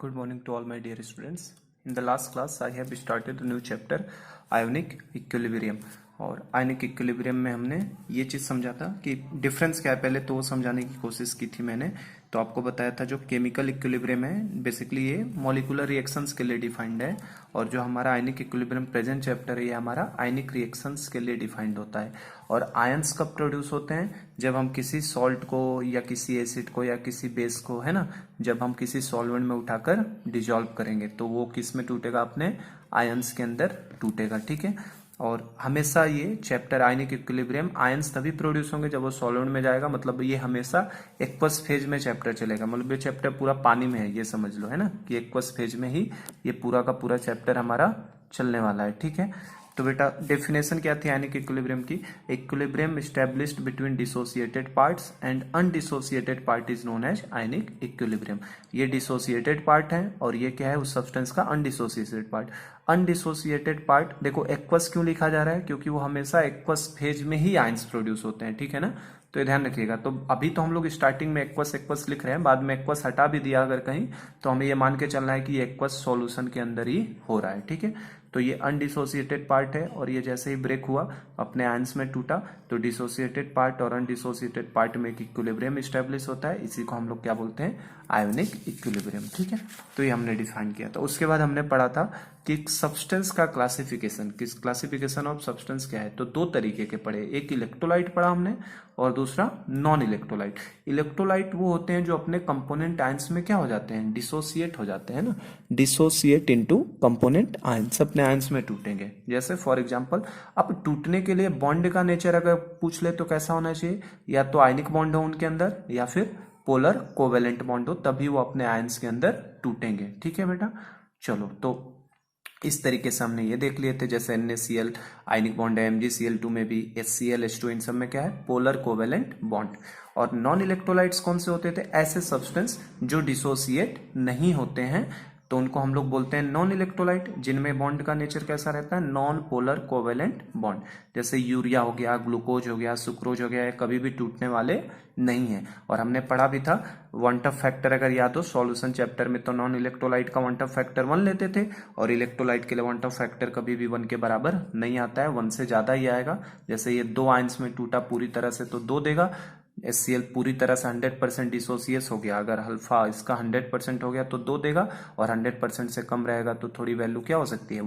Good morning to all my dear students. In the last class, I have started a new chapter, Ionic Equilibrium. और ionic equilibrium में हमने ये चीज़ समझा था कि डिफरेंस क्या है, पहले तो वो समझाने की कोशिश की थी मैंने। तो आपको बताया था जो केमिकल इक्विलिब्रियम है बेसिकली ये मॉलिक्यूलर रिएक्शंस के लिए डिफाइंड है, और जो हमारा आयनिक इक्विलिब्रियम प्रेजेंट चैप्टर है ये हमारा आयनिक रिएक्शंस के लिए डिफाइंड होता है। और आयंस कब प्रोड्यूस होते हैं? जब हम किसी सॉल्ट को या किसी एसिड को या किसी बेस को, है ना, जब हम किसी सॉल्वेंट में उठाकर डिजॉल्व करेंगे तो वो किस में टूटेगा? अपने आयंस के अंदर टूटेगा। ठीक है। और हमेशा ये चैप्टर आयनिक इक्विलिब्रियम आयंस तभी प्रोड्यूस होंगे जब वो सॉल्वेंट में जाएगा, मतलब ये हमेशा एक्वस फेज में चैप्टर चलेगा। मतलब ये चैप्टर पूरा पानी में है, ये समझ लो, है ना, कि एक्वस फेज में ही ये पूरा का पूरा चैप्टर हमारा चलने वाला है। ठीक है। तो बेटा डेफिनेशन क्या थी आयनिक इक्विलिब्रियम की? Equilibrium established between dissociated parts and undissociated part is known as ionic equilibrium. ये डिसोसिएटेड पार्ट है और ये क्या है? उस सब्सटेंस का अनडिसोसिएटेड पार्ट। अनडिसोसिएटेड पार्ट देखो एक्वस क्यों लिखा जा रहा है? क्योंकि वो हमेशा एक्वस फेज में ही आयंस प्रोड्यूस होते हैं। ठीक है ना, तो ये ध्यान रखिएगा। तो अभी तो हम लोग स्टार्टिंग में एक्वस एक्वस लिख रहे हैं, बाद में एक्वस हटा भी दिया अगर कहीं तो हमें ये मान के चलना है कि ये एक्वस सॉल्यूशन के अंदर ही हो रहा है। ठीक है। तो ये अनडिसोसिएटेड पार्ट है और ये जैसे ही ब्रेक हुआ अपने आयंस में टूटा तो डिसोसिएटेड पार्ट और अनडिसोसिएटेड पार्ट में एक इक्विलिब्रियम स्टैब्लिश होता है। इसी को हम लोग क्या बोलते हैं? Ionic equilibrium. ठीक है। तो ये हमने डिफाइन किया था। उसके बाद हमने पढ़ा था कि सब्सटेंस का क्लासिफिकेशन, किस क्लासिफिकेशन ऑफ सब्सटेंस क्या है। तो दो तरीके के पढ़े, एक इलेक्ट्रोलाइट पढ़ा हमने और दूसरा नॉन इलेक्ट्रोलाइट। इलेक्ट्रोलाइट वो होते हैं जो अपने कंपोनेंट आयंस में क्या हो जाते हैं? डिसोसिएट हो जाते हैं ना, डिसोसिएट इनटू कंपोनेंट आयंस, अपने आयंस में टूटेंगे। जैसे फॉर एग्जांपल अब टूटने के लिए बॉन्ड का नेचर अगर पूछ ले तो कैसा होना चाहिए? या तो आयनिक बॉन्ड हो उनके अंदर या फिर पोलर कोवेलेंट बॉन्ड हो, तभी वो अपने आयंस के अंदर टूटेंगे। ठीक है बेटा। चलो, तो इस तरीके से हमने ये देख लिए थे। जैसे NaCl आयनिक बॉन्ड है, MgCl2 में भी, HCl H2 इन सब में क्या है? Polar covalent bond. और नॉन इलेक्ट्रोलाइट्स कौन से होते थे? ऐसे सब्सटेंस जो डिसोसिएट नहीं होते हैं तो उनको हम लोग बोलते हैं नॉन इलेक्ट्रोलाइट, जिनमें बॉन्ड का नेचर कैसा रहता है? Non polar covalent bond. जैसे यूरिया हो गया, ग्लूकोज हो गया, सुक्रोज हो गया, ये कभी भी टूटने वाले नहीं है। और हमने पढ़ा भी था वन टफ फैक्टर, अगर याद हो सॉल्यूशन चैप्टर में, तो नॉन इलेक्ट्रोलाइट का वन टफ फैक्टर 1 लेते थे और इलेक्ट्रोलाइट के लिए वन टफ फैक्टर कभी भी 1 के बराबर नहीं आता है, 1 से ज्यादा ही आएगा। जैसे ये 2 आयंस में टूटा पूरी तरह से तो 2 देगा। HCl पूरी तरह से 100% डिसोसिएस हो गया, अगर अल्फा इसका 100% हो गया तो 2 देगा, और 100% से कम रहेगा तो थोड़ी वैल्यू क्या हो सकती है?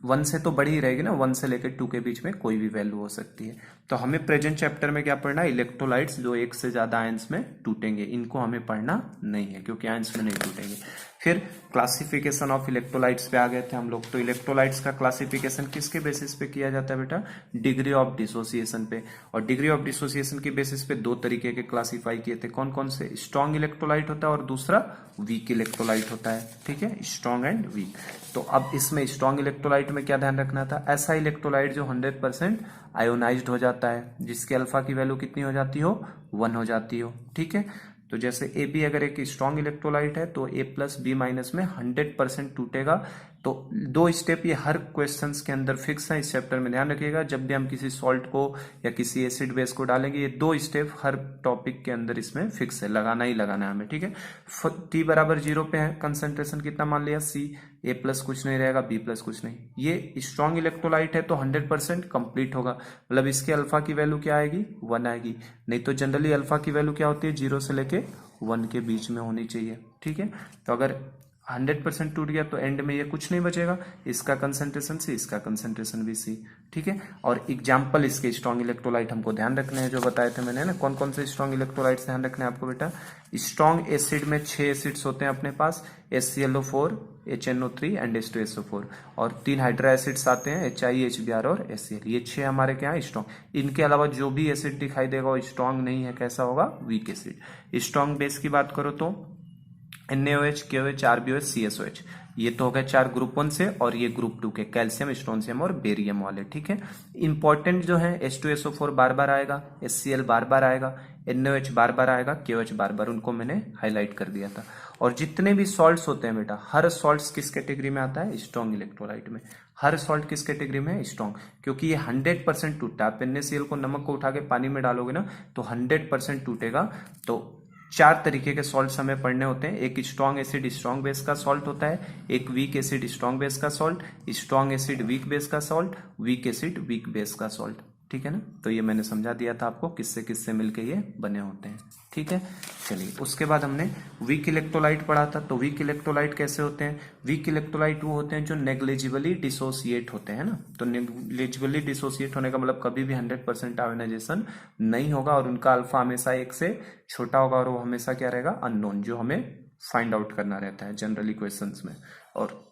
1 से तो बड़ी ही रहेगी ना, 1 से लेकर 2 के बीच में कोई भी वैल्यू हो सकती है। तो हमें प्रेजेंट चैप्टर में क्या पढ़ना है? इलेक्ट्रोलाइट्स जो एक से ज्यादा आयंस में टूटेंगे, इनको हमें पढ़ना नहीं है क्योंकि आयंस में नहीं टूटेंगे। फिर क्लासिफिकेशन ऑफ इलेक्ट्रोलाइट्स पे आ गए थे हम लोग। तो इलेक्ट्रोलाइट्स का क्लासिफिकेशन किसके बेसिस पे किया जाता है बेटा? डिग्री ऑफ डिसोसिएशन पे। और डिग्री ऑफ डिसोसिएशन के बेसिस पे 2 तरीके के क्लासिफाई किए थे। कौन कौन से? स्ट्रॉन्ग इलेक्ट्रोलाइट होता है और दूसरा वीक इलेक्ट्रोलाइट होता है। ठीक है, स्ट्रॉन्ग एंड वीक। तो अब इसमें स्ट्रॉन्ग इलेक्ट्रोलाइट में क्या ध्यान रखना था? ऐसा इलेक्ट्रोलाइट जो 100% आयोनाइज्ड हो जाता है, जिसके अल्फा की वैल्यू कितनी हो जाती हो? 1 हो जाती हो। ठीक है। तो जैसे AB अगर एक स्ट्रॉन्ग इलेक्ट्रोलाइट है तो A+B- में 100% टूटेगा। तो 2 स्टेप ये हर क्वेश्चंस के अंदर फिक्स है, इस चैप्टर में ध्यान रखिएगा। जब भी हम किसी सॉल्ट को या किसी एसिड बेस को डालेंगे ये 2 स्टेप हर टॉपिक के अंदर इसमें फिक्स है, लगाना ही लगाना है हमें। ठीक है। T बराबर 0 पे है, कंसंट्रेशन कितना मान लिया? C। A+ कुछ नहीं रहेगा, B+ कुछ नहीं। ये स्ट्रॉन्ग इलेक्ट्रोलाइट है तो 100% कंप्लीट होगा, मतलब इसके अल्फा की वैल्यू क्या आएगी? 1 आएगी। नहीं तो जनरली अल्फा की वैल्यू क्या होती है? 0 से लेके 1 के बीच में होनी चाहिए। ठीक है। तो अगर 100% टूट गया तो एंड में ये कुछ नहीं बचेगा, इसका कंसंट्रेशन C, इसका कंसंट्रेशन भी C। ठीक है। और एग्जाम्पल इसके स्ट्रॉन्ग इलेक्ट्रोलाइट हमको ध्यान रखने हैं जो बताए थे मैंने ना, कौन कौन से स्ट्रॉन्ग इलेक्ट्रोलाइट्स ध्यान रखने हैं आपको बेटा? स्ट्रॉन्ग एसिड में 6 एसिड्स होते हैं अपने पास, HClO4, HNO3 एंड H2SO4, और 3 हाइड्रा एसिड्स आते हैं, HI, HBr और HCl। ये 6 हमारे क्या है? स्ट्रॉन्ग। इनके अलावा जो भी एसिड दिखाई देगा वो स्ट्रॉन्ग नहीं है, कैसा होगा? Week acid. स्ट्रॉन्ग बेस की बात करो तो NaOH, KOH, RbOH, CSOH, ये तो हो गए 4 ग्रुप 1 से, और ये ग्रुप 2 के कैल्शियम, स्ट्रोंशियम और बेरियम वाले। ठीक है। इंपॉर्टेंट जो है H2SO4 बार बार आएगा, HCl बार बार आएगा, NaOH बार बार आएगा, KOH बार बार, उनको मैंने हाईलाइट कर दिया था। और जितने भी सॉल्ट्स होते हैं बेटा, हर सॉल्ट्स किस कैटेगरी में आता है? स्ट्रॉन्ग इलेक्ट्रोलाइट में। हर सॉल्ट किस कैटेगरी में है? स्ट्रॉन्ग, क्योंकि ये 100% टूटता है। आप NaCl को, नमक को उठा के पानी में डालोगे ना तो 100% टूटेगा। तो चार तरीके के सॉल्ट्स हमें पढ़ने होते हैं। एक स्ट्रॉन्ग एसिड स्ट्रॉन्ग बेस का सॉल्ट होता है, एक वीक एसिड स्ट्रॉन्ग बेस का salt, strong acid weak base का salt, weak acid weak base का सॉल्ट। ठीक है ना, तो ये मैंने समझा दिया था आपको किससे किससे मिलके ये बने होते हैं। ठीक है, चलिए उसके बाद हमने वीक इलेक्ट्रोलाइट पढ़ा था। तो वीक इलेक्ट्रोलाइट कैसे होते हैं? वीक इलेक्ट्रोलाइट वो होते हैं जो नेग्लिजिबली डिसोसिएट होते हैं ना। तो नेग्लिजिबली डिसोसिएट होने का मतलब कभी भी 100% आयोनाइजेशन नहीं होगा और उनका अल्फा हमेशा 1 से छोटा होगा और वो हमेशा क्या रहेगा? अननोन, जो हमें फाइंड आउट करना रहता है जनरली क्वेश्चंस में। और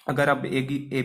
अगर अब ए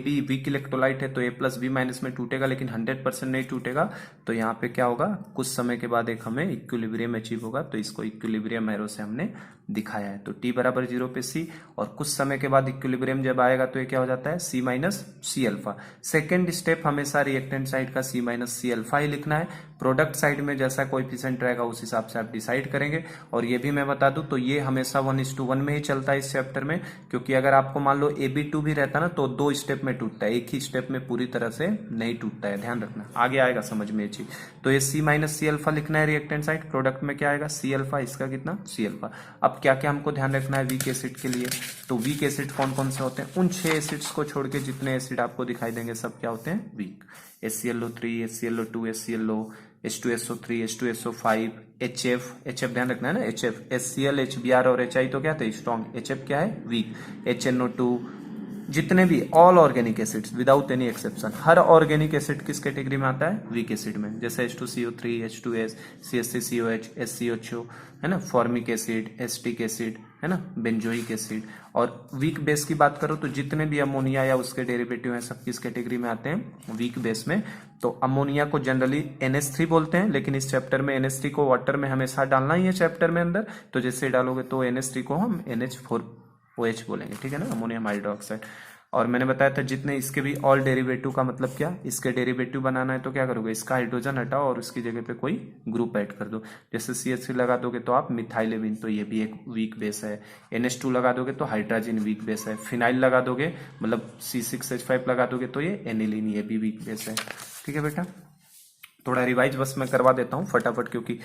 बी वीक इलेक्ट्रोलाइट है तो ए प्लस बी माइनस में टूटेगा, लेकिन 100% नहीं टूटेगा। तो यहाँ पे क्या होगा? कुछ समय के बाद एक हमें इक्विलिब्रियम अचीव होगा, तो इसको इक्विलिब्रियम एरो से हमने दिखाया है। तो टी बराबर 0 पे सी, और कुछ समय के बाद इक्विलिब्रियम जब आएगा तो ये क्या हो जाता है? C minus C alpha. Second step हमेशा रिएक्टेंट साइड का सी माइनस सी अल्फा ही लिखना है। प्रोडक्ट साइड में जैसा कोएफिशिएंट रहेगा उस हिसाब से आप डिसाइड करेंगे। और ये भी मैं बता दूं तो ये हमेशा 1:1 में ही चलता है इस चैप्टर में, क्योंकि अगर आपको मान लो AB2 भी रहता ना तो 2 स्टेप में टूटता है, एक ही स्टेप में पूरी तरह से नहीं टूटता है, ध्यान रखना, आगे आएगा समझ में ये चीज। तो ये सी माइनस सी अल्फा लिखना है रिएक्टेंट साइड, प्रोडक्ट में क्या आएगा? सी अल्फा, इसका कितना? C alpha. अब क्या क्या हमको ध्यान रखना है वीक एसिड के लिए? तो वीक एसिड कौन कौन से होते हैं? उन 6 एसिड्स को छोड़ के जितने एसिड आपको दिखाई देंगे सब क्या होते हैं? Week. HClO3, HClO2, HClO, H2SO3, H2SO5, HF ध्यान रखना है ना, HF, HCl, HBr और HI तो क्या थे? स्ट्रॉन्ग। HF क्या है? वीक। HNO2, जितने भी all organic acids without any exception, हर ऑर्गेनिक एसिड किस कैटेगरी में आता है? वीक एसिड में। जैसे H2CO3, H2S, CH3COH, SCHO, है ना, फॉर्मिक एसिड, एस्टिक एसिड, है ना, बेंजोइक एसिड। और वीक बेस की बात करो तो जितने भी अमोनिया या उसके डेरिवेटिव हैं सब किस कैटेगरी में आते हैं? वीक बेस में। तो अमोनिया को जनरली NH3 बोलते हैं, लेकिन इस चैप्टर में NH3 को वाटर में हमेशा डालना ही है चैप्टर में अंदर, तो जैसे डालोगे तो NH3 को हम NH4OH बोलेंगे। ठीक है ना, अमोनियम हाइड्रोक्साइड। और मैंने बताया था जितने इसके भी ऑल डेरिवेटिव का मतलब क्या? इसके डेरिवेटिव बनाना है तो क्या करोगे? इसका हाइड्रोजन हटाओ और उसकी जगह पे कोई ग्रुप ऐड कर दो। जैसे CH3 लगा दोगे तो आप मिथाइलेविन, तो ये भी एक वीक बेस है। NH2 लगा दोगे तो हाइड्रोजन वीक बेस है। फिनाइल लगा दोगे मतलब C6H5 लगा दोगे तो ये एनिलीन, ये भी वीक बेस है। ठीक है बेटा, थोड़ा रिवाइज बस मैं करवा देता हूँ फटाफट, क्योंकि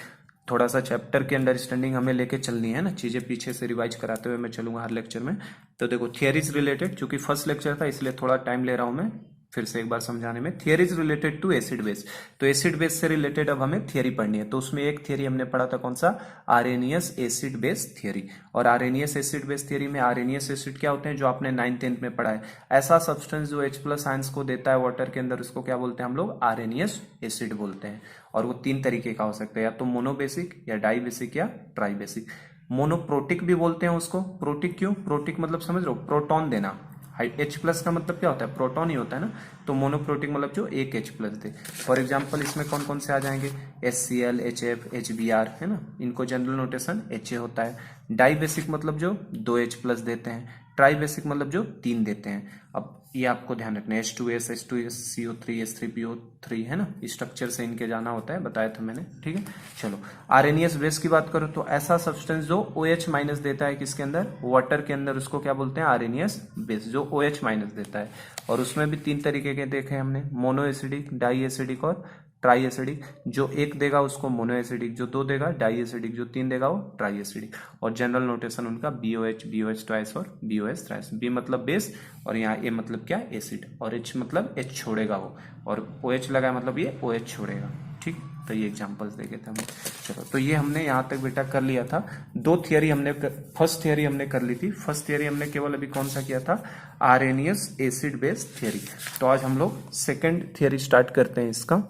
थोड़ा सा चैप्टर की अंडरस्टैंडिंग हमें लेके चलनी है ना, चीजें पीछे से रिवाइज कराते हुए मैं चलूंगा हर लेक्चर में। तो देखो थियरीज रिलेटेड, क्योंकि फर्स्ट लेक्चर था इसलिए थोड़ा टाइम ले रहा हूं मैं फिर से एक बार समझाने में। Theories related to acid base, तो एसिड बेस से रिलेटेड अब हमें थियरी पढ़नी है। तो उसमें एक थियरी हमने पढ़ा था कौन सा? आर्रेनियस एसिड बेस थियरी। और आर्रेनियस एसिड बेस थियरी में आर्रेनियस एसिड क्या होते हैं? जो आपने 9th-10th में पढ़ा है, ऐसा सब्सटेंस जो H+ आयंस को देता है वाटर के अंदर, उसको क्या बोलते हैं हम लोग? आर्रेनियस एसिड बोलते हैं। और वो 3 तरीके का हो सकता है, या तो मोनोबेसिक, या डाइबेसिक, या ट्राइबेसिक। मोनोप्रोटिक भी बोलते हैं उसको। प्रोटिक क्यों? प्रोटिक मतलब समझ रहे हो? प्रोटॉन देना। H+ का मतलब क्या होता है? प्रोटॉन ही होता है ना। तो मोनोप्रोटिक मतलब जो एक H+ दे। फॉर एग्जाम्पल इसमें कौन कौन से आ जाएंगे? HCl, HF, HBr, है ना, इनको जनरल नोटेशन HA होता है। डाइबेसिक मतलब जो 2 H+ देते हैं। ट्राइबेसिक मतलब जो 3 देते हैं। अब ये आपको ध्यान रखना है, H2S, H2CO3, H3PO3, है ना, स्ट्रक्चर से इनके जाना होता है, बताया था मैंने। ठीक है, चलो आर्रेनियस बेस की बात करो तो ऐसा सब्सटेंस जो OH- देता है किसके अंदर? वाटर के अंदर, उसको क्या बोलते हैं? आर्रेनियस बेस, जो OH- देता है। और उसमें भी 3 तरीके के देखे हमने, मोनो एसिडिक, डाई एसिडिक और ट्राई एसिडिक। जो 1 देगा उसको मोनो एसिडिक, जो 2 देगा डाई एसिडिक, जो 3 देगा वो ट्राई एसिडिक। और जनरल नोटेशन उनका BOH, BOH ट्वाइस और BOS थ्राइस। B मतलब बेस, और यहाँ A मतलब क्या? एसिड, और H मतलब H छोड़ेगा वो, और OH लगा मतलब ये OH छोड़ेगा। ठीक, तो ये एग्जांपल्स देखे थे हमने। चलो, तो ये हमने यहाँ तक बेटा कर लिया था। 2 थियरी हमने फर्स्ट थियरी हमने कर ली थी। फर्स्ट थियरी हमने केवल अभी कौन सा किया था? आर्रेनियस एसिड बेस थियरी। तो आज हम लोग सेकेंड थियरी स्टार्ट करते हैं इसका।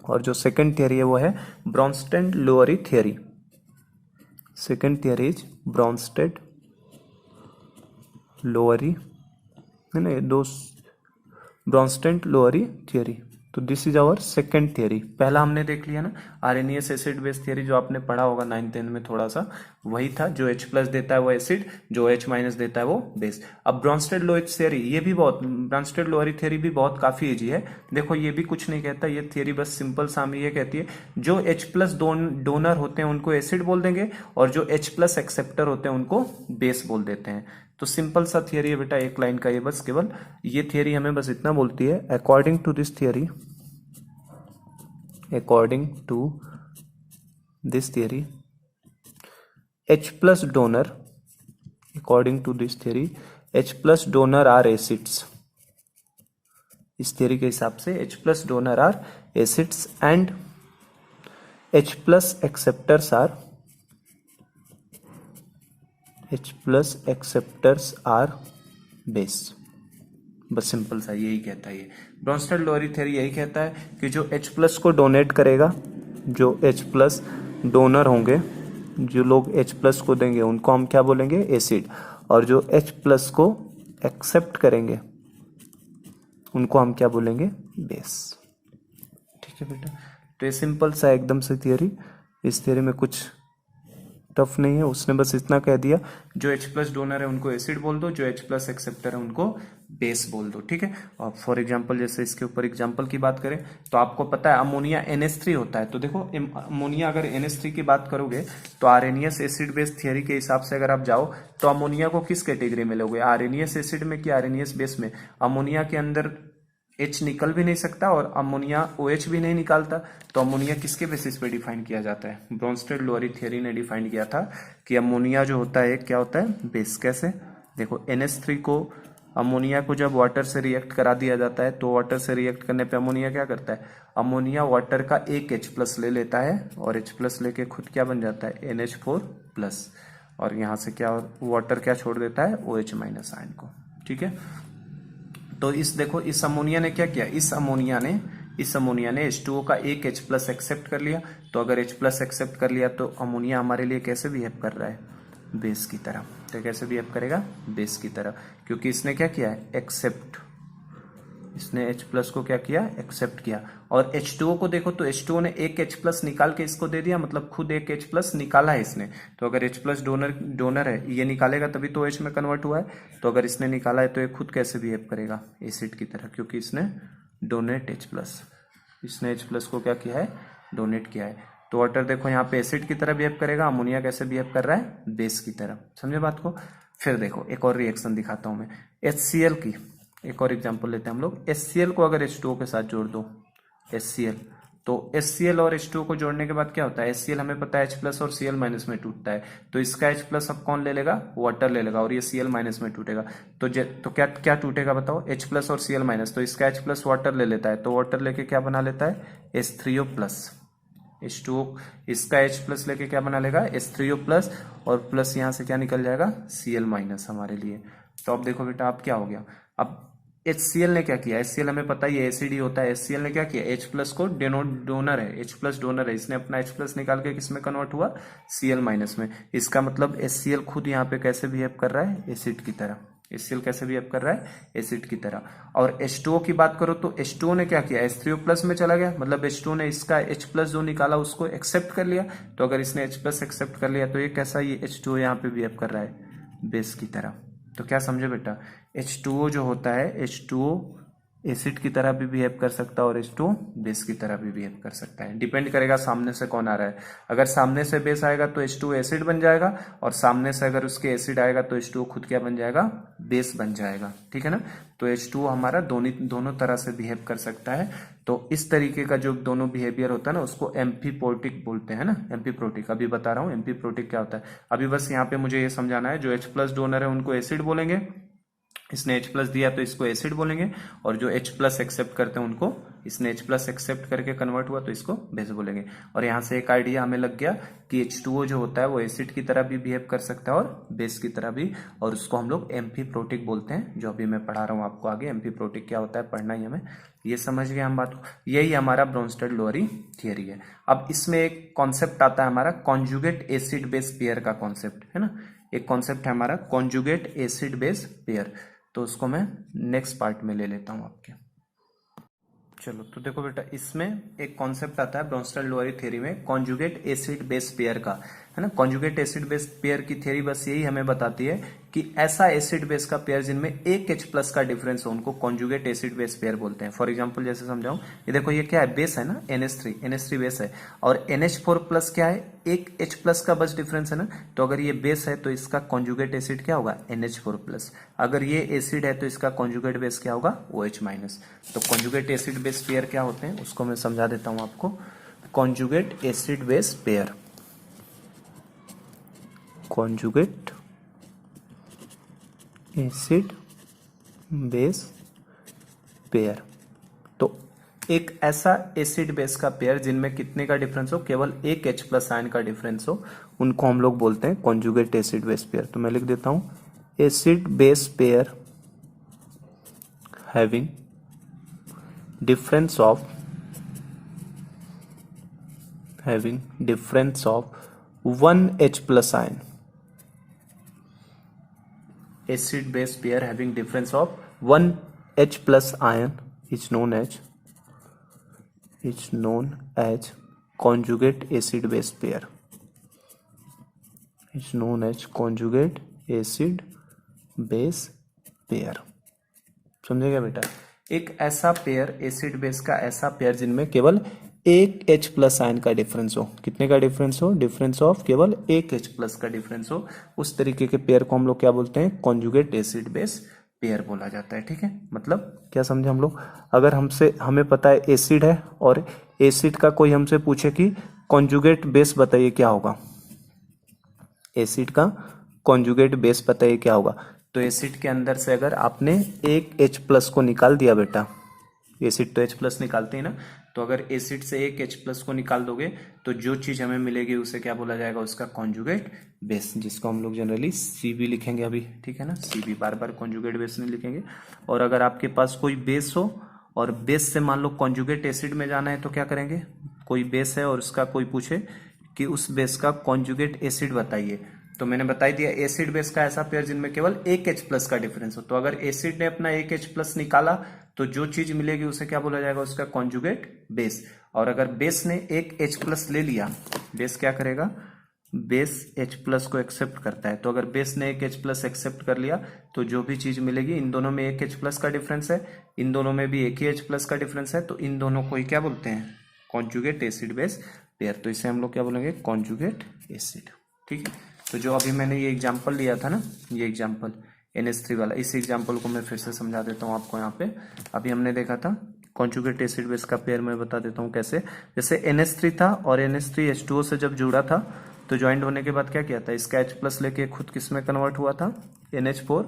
और जो सेकंड थियरी है वो है Bronsted Lowry theory. Second theory is Bronsted Lowry, है ना, दो ब्रॉन्स्टेड लोअरी थियरी। तो this is our second theory. पहला हमने देख लिया ना, आर्रेनियस एसिड बेस थियरी, जो आपने पढ़ा होगा 9th-10th में थोड़ा सा, वही था। जो H+ देता है वो एसिड, जो OH- देता है वो बेस। अब ब्रॉन्स्टेड लोअरी थियरी, ये भी बहुत, ब्रॉन्स्टेड लोअरी थियरी भी बहुत काफी इजी है। देखो ये भी कुछ नहीं कहता, ये थियरी बस सिंपल सा हमें ये कहती है जो H+ डोनर होते हैं उनको एसिड बोल देंगे, और जो H+ एक्सेप्टर होते हैं उनको बेस बोल देते हैं। तो सिंपल सा थियरी है बेटा, एक लाइन का ये बस, केवल ये थियरी हमें बस इतना बोलती है, according to this theory, according to this theory H plus donor, according to this theory, H plus donor are acids. इस theory के हिसाब से H plus donor are acids and H plus acceptors are base. बस simple सा यही कहता है ये ब्रोंस्टेड लोरी थ्योरी, यही कहता है कि जो H प्लस को डोनेट करेगा, जो H प्लस डोनर होंगे, जो लोग H प्लस को देंगे उनको हम क्या बोलेंगे, एसिड, और जो H प्लस को एक्सेप्ट करेंगे उनको हम क्या बोलेंगे, बेस। ठीक है बेटा, तो ये सिंपल सा एकदम से थियरी, इस थियरी में कुछ टफ नहीं है, उसने बस इतना कह दिया जो H प्लस डोनर है उनको एसिड बोल दो, जो H प्लस एक्सेप्टर है उनको बेस बोल दो। ठीक है, और फॉर एग्जांपल जैसे इसके ऊपर एग्जांपल की बात करें तो आपको पता है अमोनिया NH3 होता है, तो देखो अमोनिया अगर NH3 की बात करोगे तो आर्रेनियस एसिड बेस थियरी के हिसाब से अगर आप जाओ तो अमोनिया को किस कैटेगरी में लोगे, आर्रेनियस एसिड में कि आर्रेनियस बेस में। अमोनिया के अंदर H निकल भी नहीं सकता और अमोनिया OH भी नहीं निकालता, तो अमोनिया किसके बेसिस पे डिफाइन किया जाता है, ब्रोंस्टेड लोरी थियरी ने डिफाइन किया था कि अमोनिया जो होता है क्या होता है, बेस। कैसे, देखो NH3 को, अमोनिया को जब वाटर से रिएक्ट करा दिया जाता है तो वाटर से रिएक्ट करने पे अमोनिया क्या करता है, अमोनिया वाटर का एक H प्लस ले लेता है और H प्लस लेके खुद क्या बन जाता है, NH4 प्लस, और यहाँ से क्या वाटर क्या छोड़ देता है, OH माइनस आयन को। ठीक है, तो इस देखो इस अमोनिया ने क्या किया, इस अमोनिया ने H2O का एक H प्लस एक्सेप्ट कर लिया, तो अगर H प्लस एक्सेप्ट कर लिया तो अमोनिया हमारे लिए कैसे बिहेव कर रहा है, बेस की तरह। तो कैसे बिहेव करेगा, बेस की तरह, क्योंकि इसने क्या किया है, एक्सेप्ट, इसने H प्लस को क्या किया, एक्सेप्ट किया। और H2O को देखो तो H2O ने एक H प्लस निकाल के इसको दे दिया, मतलब खुद एक H प्लस निकाला है इसने। तो अगर H प्लस डोनर है, ये निकालेगा तभी तो OH में कन्वर्ट हुआ है, तो अगर इसने निकाला है तो ये खुद कैसे बिहेव करेगा, एसिड की तरह, क्योंकि इसने डोनेट H प्लस, इसने H प्लस को क्या किया है, डोनेट किया है। तो वाटर देखो यहाँ पे एसिड की तरह बिहेव करेगा, अमोनिया कैसे बिहेव कर रहा है, बेस की तरह। समझे बात को। फिर देखो एक और रिएक्शन दिखाता हूं मैं, HCl की एक और एग्जांपल लेते हैं हम लोग। HCl को अगर H2O के साथ जोड़ दो, HCl, तो HCl और H2O को जोड़ने के बाद क्या होता है, HCl हमें पता है H प्लस और Cl माइनस में टूटता है, तो इसका H प्लस अब कौन ले लेगा, वाटर ले लेगा, और ये Cl माइनस में टूटेगा। तो क्या क्या टूटेगा बताओ, H प्लस और Cl माइनस, तो इसका H प्लस वाटर ले लेता है, तो वाटर लेके क्या बना लेता है, H3O प्लस। H2O इसका H प्लस लेके क्या बना लेगा, H3O प्लस, और प्लस यहाँ से क्या निकल जाएगा, Cl माइनस हमारे लिए। तो अब देखो बेटा अब क्या हो गया, अब HCl ने क्या किया, HCl हमें पता है ये एसिड ही होता है, HCl ने क्या किया, H प्लस को डोनर है, H प्लस डोनर है, इसने अपना H प्लस निकाल के किस में कन्वर्ट हुआ, Cl माइनस में। इसका मतलब HCl खुद यहाँ पे कैसे बिहेव कर रहा है, एसिड की तरह। HCl कैसे बिहेव कर रहा है, एसिड की तरह। और H2O की बात करो तो H2O ने क्या किया, H3O प्लस में चला गया, मतलब H2O ने इसका H प्लस जो निकाला उसको एक्सेप्ट कर लिया। तो अगर इसने H प्लस एक्सेप्ट कर लिया तो ये कैसा, ये H2O यहाँ पे बिहेव कर रहा है, बेस की तरह। तो क्या समझे बेटा, H2O जो होता है, H2O एसिड की तरह भी बिहेव कर सकता है और H2O बेस की तरह भी बिहेव कर सकता है। डिपेंड करेगा सामने से कौन आ रहा है। अगर सामने से बेस आएगा तो H2O एसिड बन जाएगा, और सामने से अगर उसके एसिड आएगा तो H2O खुद क्या बन जाएगा, बेस बन जाएगा। ठीक है ना। तो H2O हमारा दोनों तरह से बिहेव कर सकता है। तो इस तरीके का जो दोनों बिहेवियर होता है ना, उसको एम्फीप्रोटिक बोलते हैं ना, एम्फीप्रोटिक। अभी बता रहा हूँ एम्फीप्रोटिक क्या होता है। अभी बस यहाँ पे मुझे ये समझाना है, जो H प्लस डोनर है उनको एसिड बोलेंगे, इसने H प्लस दिया तो इसको एसिड बोलेंगे, और जो H प्लस एक्सेप्ट करते हैं उनको, इसने H प्लस एक्सेप्ट करके कन्वर्ट हुआ तो इसको बेस बोलेंगे। और यहाँ से एक आइडिया हमें लग गया कि H2O जो होता है वो एसिड की तरह भी बिहेव कर सकता है और बेस की तरह भी, और उसको हम लोग एम्फीप्रोटिक बोलते हैं, जो अभी मैं पढ़ा रहा हूँ आपको आगे। एम्फीप्रोटिक क्या होता है पढ़ना ही हमें, ये समझ गए हम बात को। यही हमारा ब्रोंस्टेड लोरी थियरी है। अब इसमें एक कॉन्सेप्ट आता है हमारा कॉन्जुगेट एसिड बेस पेयर का कॉन्सेप्ट, है ना। एक कॉन्सेप्ट है हमारा कॉन्जुगेट एसिड बेस पेयर, तो उसको मैं नेक्स्ट पार्ट में ले लेता हूं आपके। चलो तो देखो बेटा, इसमें एक कॉन्सेप्ट आता है ब्रोंस्टेड लोरी थ्योरी में, कॉन्जुगेट एसिड बेस पेयर का, है ना। कॉन्जुगेट एसिड बेस पेयर की थ्योरी बस यही हमें बताती है कि ऐसा एसिड बेस का पेयर जिनमें एक H प्लस का डिफरेंस हो, उनको कॉन्जुगेट एसिड बेस पेयर बोलते हैं। फॉर एग्जांपल जैसे समझाऊं, ये देखो ये क्या है, बेस है ना, NH3 बेस है, और NH4 प्लस क्या है, एक H प्लस का बस डिफरेंस है ना। तो अगर ये बेस है तो इसका कॉन्जुगेट एसिड क्या होगा, NH4 प्लस। अगर ये एसिड है तो इसका कॉन्जुगेट बेस क्या होगा, OH माइनस। तो कॉन्जुगेट एसिड बेस पेयर क्या होते हैं उसको मैं समझा देता हूं आपको। Conjugate acid base pair, conjugate acid base pair. तो एक ऐसा एसिड बेस का पेयर जिनमें कितने का डिफरेंस हो, केवल एक H प्लस आयन का डिफरेंस हो, उनको हम लोग बोलते हैं कॉन्जुगेट एसिड बेस पेयर। तो मैं लिख देता हूं acid base pair having difference of 1 H plus ion, acid base pair having difference of 1 H plus ion is known as conjugate acid base pair, is known as conjugate acid base pair। समझे क्या बेटा? एक ऐसा pair, acid base का ऐसा pair जिनमें केवल एक H प्लस आयन का डिफरेंस हो। कितने का डिफरेंस हो? डिफरेंस ऑफ केवल एक H प्लस का डिफरेंस हो। उस तरीके के पेयर को हम लोग क्या बोलते हैं? कॉन्जुगेट एसिड बेस पेयर बोला जाता है। ठीक है, मतलब क्या समझे हम लोग? अगर हमें पता है एसिड है और एसिड का कोई हमसे पूछे कि कॉन्जुगेट बेस बताइए क्या होगा, एसिड का कॉन्जुगेट बेस बताइए क्या होगा, तो एसिड के अंदर से अगर आपने एक H प्लस को निकाल दिया बेटा, एसिड तो H प्लस निकालते हैं ना, तो अगर एसिड से एक H प्लस को निकाल दोगे तो जो चीज हमें मिलेगी उसे क्या बोला जाएगा? उसका कॉन्जुगेट बेस, जिसको हम लोग जनरली Cb लिखेंगे अभी। ठीक है ना, Cb, बार बार कॉन्जुगेट बेस नहीं लिखेंगे। और अगर आपके पास कोई बेस हो और बेस से मान लो कॉन्जुगेट एसिड में जाना है तो क्या करेंगे? कोई बेस है और उसका कोई पूछे कि उस बेस का कॉन्जुगेट एसिड बताइए, तो मैंने बता दिया एसिड बेस का ऐसा पेयर जिनमें केवल एक H प्लस का डिफरेंस हो। तो अगर एसिड ने अपना एक H प्लस निकाला तो जो चीज मिलेगी उसे क्या बोला जाएगा? उसका कॉन्जुगेट बेस। और अगर बेस ने एक H प्लस ले लिया, बेस क्या करेगा? बेस H प्लस को एक्सेप्ट करता है। तो अगर बेस ने एक H प्लस एक्सेप्ट कर लिया तो जो भी चीज मिलेगी, इन दोनों में एक H प्लस का डिफरेंस है, इन दोनों में भी एक ही H प्लस का डिफरेंस है, तो इन दोनों को ही क्या बोलते हैं? Conjugate acid base pair. तो इसे हम लोग क्या बोलेंगे? Conjugate acid. ठीक है, तो जो अभी मैंने ये एग्जांपल लिया था ना, ये एग्जांपल NH3 वाला, इस एग्जांपल को मैं फिर से समझा देता हूँ आपको। यहाँ पे अभी हमने देखा था कॉन्जुगेट एसिड बेस का पेयर, मैं बता देता हूँ कैसे। जैसे NH3 था और NH3 H2O से जब जुड़ा था तो ज्वाइंट होने के बाद क्या किया था? इसका H प्लस लेके खुद किस में कन्वर्ट हुआ था? NH4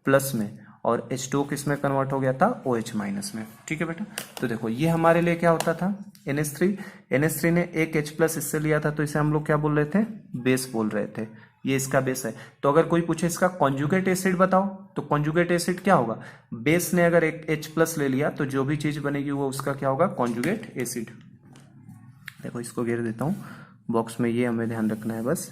प्लस में, और H2O किस में कन्वर्ट हो गया था? OH माइनस में। ठीक है बेटा, तो देखो ये हमारे लिए क्या होता था? NH3 ने एक H प्लस इससे लिया था तो इसे हम लोग क्या बोल रहे थे? बेस बोल रहे थे। ये इसका बेस है। तो अगर कोई पूछे इसका कॉन्जुगेट एसिड बताओ, तो कॉन्जुगेट एसिड क्या होगा? बेस ने अगर एक H प्लस ले लिया तो जो भी चीज बनेगी वो उसका क्या होगा? Conjugate acid. देखो इसको घेर देता हूं बॉक्स में, ये हमें ध्यान रखना है बस।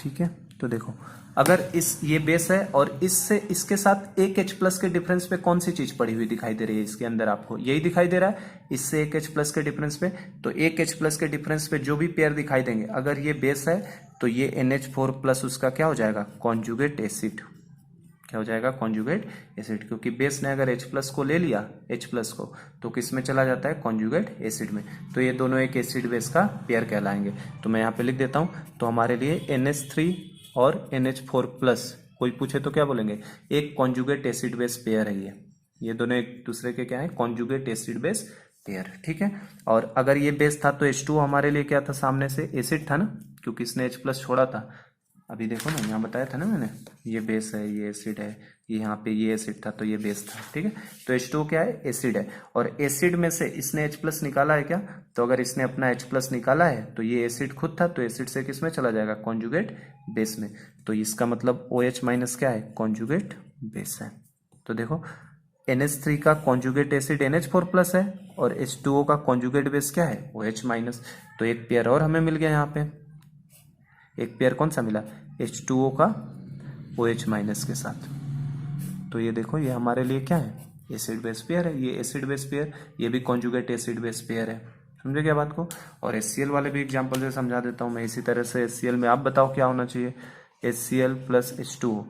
ठीक है, तो देखो अगर ये बेस है और इसके साथ एक H प्लस के डिफरेंस पे कौन सी चीज पड़ी हुई दिखाई दे रही है? इसके अंदर आपको यही दिखाई दे रहा है, इससे एक H प्लस के डिफरेंस पे। तो एक H प्लस के डिफरेंस पे जो भी पेयर दिखाई देंगे, अगर ये बेस है तो ये NH4 प्लस उसका क्या हो जाएगा? Conjugate acid. क्या हो जाएगा? Conjugate acid. क्योंकि बेस ने अगर H प्लस को ले लिया, H प्लस को, तो किस में चला जाता है? कॉन्जुगेट एसिड में। तो ये दोनों एक एसिड बेस का पेयर कहलाएंगे। तो मैं यहाँ पे लिख देता हूँ, तो हमारे लिए NH3 और NH4 प्लस कोई पूछे तो क्या बोलेंगे? एक कॉन्जुगेट एसिड बेस पेयर है ये दोनों एक दूसरे के क्या है? Conjugate acid base pair. ठीक है, और अगर ये बेस था तो H2O हमारे लिए क्या था? सामने से एसिड था ना, क्योंकि इसने H प्लस छोड़ा था। अभी देखो ना, यहाँ बताया था ना मैंने, ये बेस है, ये एसिड है, ये यहाँ पे ये एसिड था तो ये बेस था। ठीक है, तो H2O क्या है? एसिड है। और एसिड में से इसने H प्लस निकाला है क्या? तो अगर इसने अपना H प्लस निकाला है तो ये एसिड खुद था, तो एसिड से किस में चला जाएगा? कॉन्जुगेट बेस में। तो इसका मतलब OH माइनस क्या है? कॉन्जुगेट बेस है। तो देखो NH3 का कॉन्जुगेट एसिड NH4 प्लस है और H2O का कॉन्जुगेट बेस क्या है? OH minus. तो एक पेयर और हमें मिल गया यहाँ पे। एक पेयर कौन सा मिला? H2O का OH माइनस के साथ। तो ये देखो ये हमारे लिए क्या है? एसिड बेस पेयर है। ये एसिड बेस पेयर, ये भी कॉन्जुगेट एसिड बेस पेयर है। समझे क्या बात को? और HCl वाले भी एग्जांपल से समझा देता हूँ मैं। इसी तरह से HCl में आप बताओ क्या होना चाहिए? HCl plus H2O।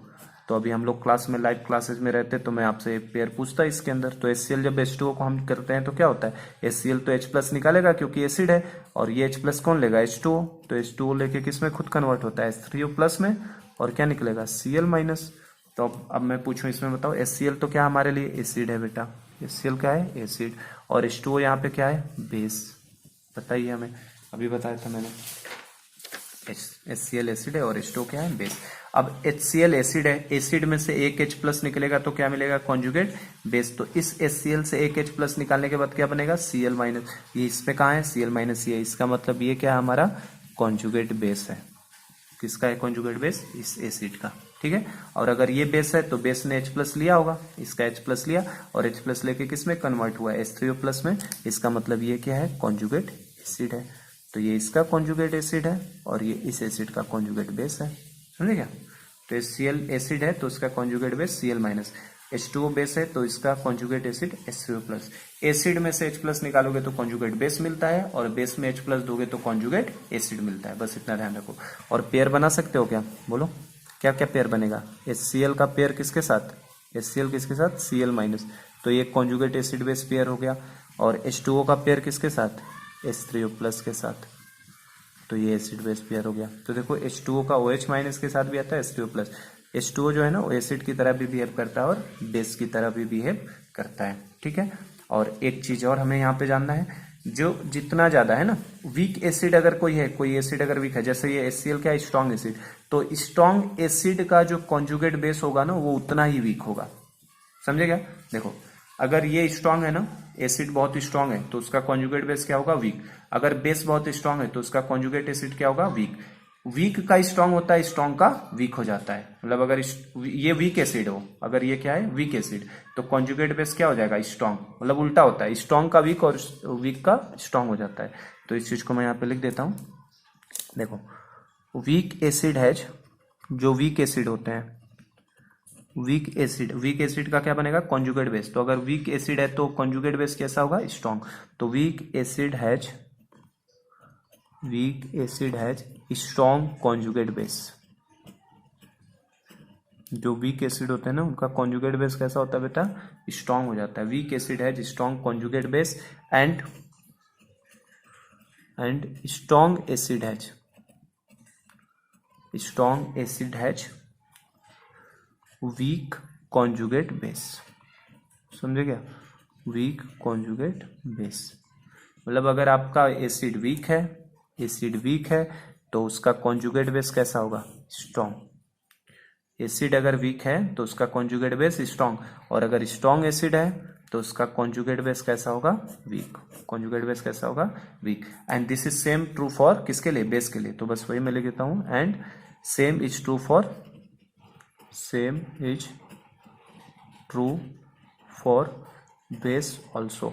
तो अभी हम लोग क्लास में, लाइव क्लासेस में रहते तो मैं आपसे एक पेयर पूछता इसके अंदर। तो HCl जब H2O को हम करते हैं तो क्या होता है? HCl तो H प्लस निकालेगा क्योंकि एसिड है, और ये H प्लस कौन लेगा? H2O। तो H2O लेके किस में खुद कन्वर्ट होता है? H3O प्लस में, और क्या निकलेगा? Cl minus. तो अब मैं पूछूं इसमें बताओ, HCl तो क्या हमारे लिए? एसिड है बेटा। HCl क्या है? एसिड। और H2O यहाँ पे क्या है? बेस। बताइए हमें, अभी बताया था मैंने। HCl एसिड है और H2O क्या है, बेस। अब HCl एसिड है, एसिड में से एक H प्लस निकलेगा तो क्या मिलेगा, कॉन्जुगेट बेस। तो इस HCl से एक H प्लस निकालने के बाद क्या बनेगा, Cl माइनस। ये इसमें कहाँ है, Cl माइनस ये, इसका मतलब ये क्या है, हमारा कॉन्जुगेट बेस है। किसका है कॉन्जुगेट बेस, इस एसिड का, ठीक है। और अगर ये बेस है तो बेस ने H प्लस लिया होगा, इसका H प्लस लिया और H प्लस लेके किस में कन्वर्ट हुआ है, H3O प्लस में। इसका मतलब ये क्या है, कॉन्जुगेट एसिड है। तो ये इसका कॉन्जुगेट एसिड है और ये इस एसिड का कॉन्जुगेट बेस है, समझे क्या। तो HCl एसिड है तो इसका conjugate base Cl minus, H2O base है तो इसका conjugate acid H3O plus. Acid में से H प्लस निकालोगे तो कॉन्जुगेट बेस मिलता है और बेस में H प्लस दोगे तो कॉन्जुगेट एसिड मिलता है, बस इतना ध्यान रखो। और पेयर बना सकते हो क्या, बोलो क्या क्या पेयर बनेगा। HCl का पेयर किसके साथ, HCl किसके साथ, Cl माइनस, तो ये कॉन्जुगेट एसिड बेस पेयर हो गया। और H2O का पेयर किसके साथ, H3O प्लस के साथ, तो ये एसिड बेस पेयर हो गया। तो देखो H2O का OH माइनस के साथ भी आता है H3O प्लस। H2O जो है ना वो एसिड की तरह भी बिहेव करता है और बेस की तरह भी बिहेव करता है, ठीक है। और एक चीज और हमें यहाँ पे जानना है, जो जितना ज्यादा है ना वीक एसिड अगर कोई है, कोई एसिड अगर वीक है, जैसे ये HCl क्या है, स्ट्रॉन्ग एसिड, तो स्ट्रॉन्ग एसिड का जो कॉन्जुगेट बेस होगा ना वो उतना ही वीक होगा, समझे क्या। देखो अगर ये स्ट्रांग है ना, एसिड बहुत स्ट्रांग है तो उसका कॉन्जुगेट बेस क्या होगा, वीक। अगर बेस बहुत स्ट्रांग है तो उसका कॉन्जुगेट एसिड क्या होगा, वीक। वीक का स्ट्रांग होता है, स्ट्रांग का वीक हो जाता है। मतलब अगर ये वीक एसिड हो, अगर ये क्या है, वीक एसिड, तो कॉन्जुगेट बेस क्या हो जाएगा, स्ट्रांग। मतलब उल्टा होता है, स्ट्रांग का वीक और वीक का स्ट्रांग हो जाता है। तो इस चीज को मैं यहाँ पे लिख देता हूं। देखो वीक एसिड है, जो वीक एसिड होते हैं, वीक एसिड का क्या बनेगा, कॉन्जुगेट बेस। तो अगर वीक एसिड है तो कॉन्जुगेट बेस कैसा होगा, स्ट्रॉन्ग। तो weak acid has strong conjugate base. जो वीक एसिड होते हैं ना उनका कॉन्जुगेट बेस कैसा होता है बेटा, स्ट्रॉन्ग हो जाता है। Weak acid has strong conjugate base and strong acid has week conjugate base, समझे क्या, वीक कॉन्जुगेट बेस। मतलब अगर आपका एसिड वीक है तो उसका कॉन्जुगेट बेस कैसा होगा, स्ट्रॉन्ग। एसिड अगर वीक है तो उसका कॉन्जुगेट बेस स्ट्रॉन्ग, और अगर स्ट्रॉन्ग एसिड है तो उसका कॉन्जुगेट बेस कैसा होगा, वीक। कॉन्जुगेट बेस कैसा होगा, weak. And this is same true for किसके लिए, बेस के लिए। तो बस वही मैं लिख देता हूं, and same is true for base also,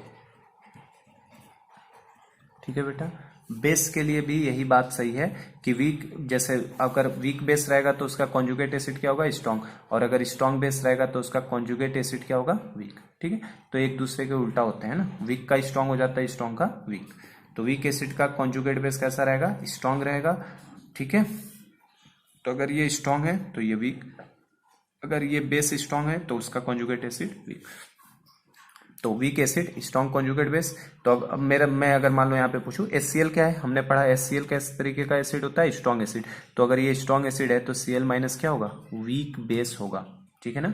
ठीक है बेटा। बेस के लिए भी यही बात सही है कि वीक, जैसे अगर वीक बेस रहेगा तो उसका कॉन्जुगेट एसिड क्या होगा, स्ट्रॉन्ग, और अगर स्ट्रॉन्ग बेस रहेगा तो उसका कॉन्जुगेट एसिड क्या होगा, वीक, ठीक है। तो एक दूसरे के उल्टा होते हैं ना, वीक का स्ट्रॉन्ग हो जाता है, स्ट्रॉन्ग का वीक। तो वीक एसिड का कॉन्जुगेट बेस कैसा रहेगा, स्ट्रॉन्ग रहेगा, ठीक है। तो अगर ये स्ट्रॉन्ग है तो ये वीक, अगर ये बेस स्ट्रॉन्ग है तो उसका कॉन्जुगेट एसिड वीक। तो week acid strong conjugate base. तो अब मैं अगर मान लो यहाँ पे पूछूं HCl क्या है, हमने पढ़ा HCl किस तरीके का एसिड होता है, स्ट्रॉन्ग एसिड। तो अगर ये स्ट्रॉन्ग एसिड है तो Cl माइनस क्या होगा, वीक बेस होगा, ठीक है ना।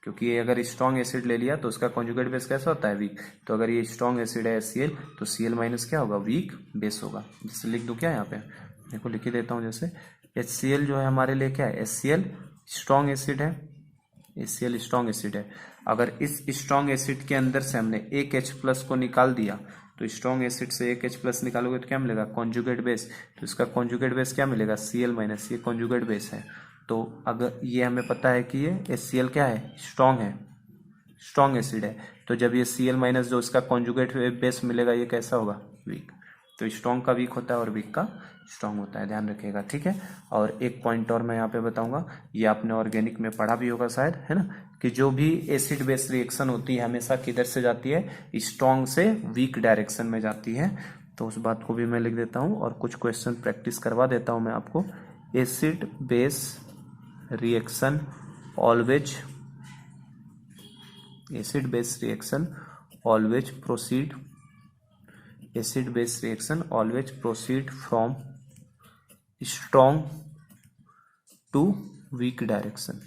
क्योंकि ये अगर स्ट्रॉन्ग एसिड ले लिया तो उसका कॉन्जुगेट बेस कैसा होता है, वीक। तो अगर ये स्ट्रॉन्ग एसिड है HCl तो Cl माइनस क्या होगा, वीक बेस होगा। जैसे लिख दूं क्या यहाँ पे, देखो लिख ही देता हूँ। जैसे HCl जो है हमारे लिए क्या है, HCl स्ट्रॉन्ग एसिड है, HCl स्ट्रॉन्ग एसिड है। अगर इस स्ट्रॉन्ग एसिड के अंदर से हमने एक H प्लस को निकाल दिया, तो स्ट्रॉन्ग एसिड से एक H प्लस निकालोगे तो क्या मिलेगा, कॉन्जुगेट बेस। तो इसका कॉन्जुगेट बेस क्या मिलेगा, Cl माइनस, ये कॉन्जुगेट बेस है। तो अगर ये हमें पता है कि ये HCl क्या है, स्ट्रॉन्ग एसिड है। तो जब ये Cl माइनस जो इसका कॉन्जुगेट बेस मिलेगा ये कैसा होगा, वीक। तो स्ट्रॉन्ग का वीक होता है और वीक का स्ट्रॉन्ग होता है, ध्यान रखिएगा, ठीक है। और एक पॉइंट और मैं यहाँ पे बताऊंगा, ये आपने ऑर्गेनिक में पढ़ा भी होगा शायद, है ना, कि जो भी एसिड बेस रिएक्शन होती है हमेशा किधर से जाती है, स्ट्रॉन्ग से वीक डायरेक्शन में जाती है। तो उस बात को भी मैं लिख देता हूँ और कुछ क्वेश्चन प्रैक्टिस करवा देता हूँ मैं आपको। Acid base reaction always proceed from strong to weak direction.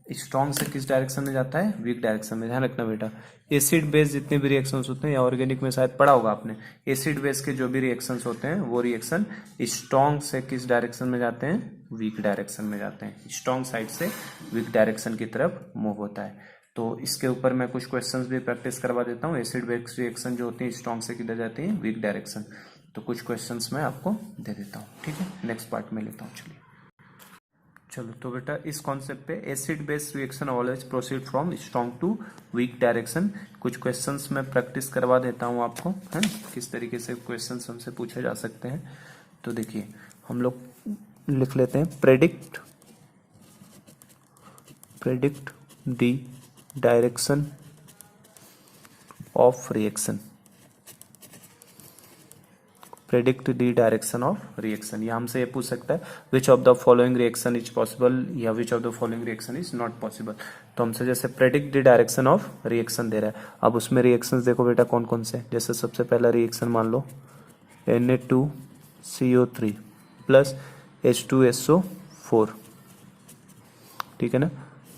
Strong से किस डायरेक्शन में जाता है, वीक डायरेक्शन में। ध्यान रखना बेटा, एसिड बेस जितने भी रिएक्शंस होते हैं, या ऑर्गेनिक में शायद पढ़ा होगा आपने, एसिड बेस के जो भी रिएक्शंस होते हैं वो रिएक्शन स्ट्रॉन्ग से किस डायरेक्शन में जाते हैं, वीक डायरेक्शन में जाते हैं। स्ट्रॉन्ग साइड से वीक डायरेक्शन की तरफ मूव होता है। तो इसके ऊपर मैं कुछ क्वेश्चंस भी प्रैक्टिस करवा देता हूँ। एसिड बेस रिएक्शन जो होती है स्ट्रॉन्ग से किधर जाती है, वीक डायरेक्शन। तो कुछ क्वेश्चंस मैं आपको दे देता हूँ, ठीक है। नेक्स्ट पार्ट में लेता हूँ, चलिए। चलो तो बेटा इस कॉन्सेप्ट पे acid base reaction always proceed from strong to weak direction, कुछ क्वेश्चंस मैं प्रैक्टिस करवा देता हूँ आपको, है ना, किस तरीके से क्वेश्चंस हमसे पूछे जा सकते हैं। तो देखिए हम लोग लिख लेते हैं, predict the direction of reaction, predict the direction of reaction. या हमसे ये पूछ सकता है which of the following reaction is possible, या which of the following reaction is not possible. तो हमसे जैसे predict the direction of reaction दे रहा है। अब उसमें रिएक्शंस देखो बेटा कौन कौन से, जैसे सबसे पहला रिएक्शन मान लो Na2CO3 प्लस H2SO4, ठीक है ना।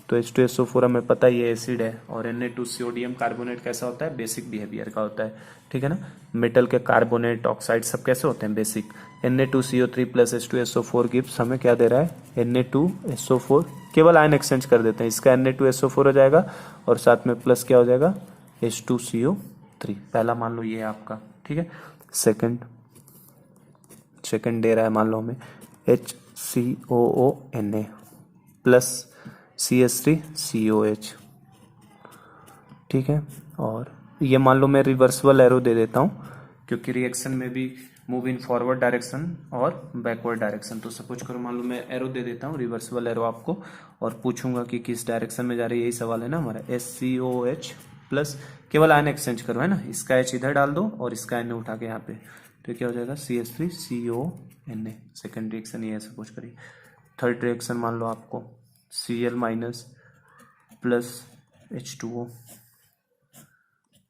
तो H2SO4 हमें पता ही है एसिड है, और Na2 सोडियम कार्बोनेट कैसा होता है, बेसिक बिहेवियर का होता है, ठीक है ना। मेटल के कार्बोनेट ऑक्साइड सब कैसे होते हैं, basic. Na2CO3 plus H2SO4 gives हमें क्या दे रहा है, Na2SO4, केवल आयन एक्सचेंज कर देते हैं, इसका Na2SO4 हो जाएगा और साथ में प्लस क्या हो जाएगा, H2CO3। पहला मान लो ये है आपका, ठीक है। सेकंड दे रहा है मान लो हमें HCOONA प्लस CH3COH, ठीक है। और ये मान लो मैं रिवर्सिबल एरो दे देता हूँ, क्योंकि रिएक्शन में भी मूव इन फॉरवर्ड डायरेक्शन और बैकवर्ड डायरेक्शन। तो सपोज करो मान लो मैं एरो दे देता हूँ, रिवर्सिबल एरो आपको, और पूछूंगा कि किस डायरेक्शन में जा रही है, यही सवाल है ना हमारा। SCOH प्लस, केवल आयन एक्सचेंज करो, है ना, इसका H इधर डाल दो और इसका N उठा के यहाँ पे, तो क्या हो जाएगा CH3CONA। सेकेंड रिएक्शन ये है सपोज करिए। थर्ड रिएक्शन मान लो आपको Cl minus plus H2O,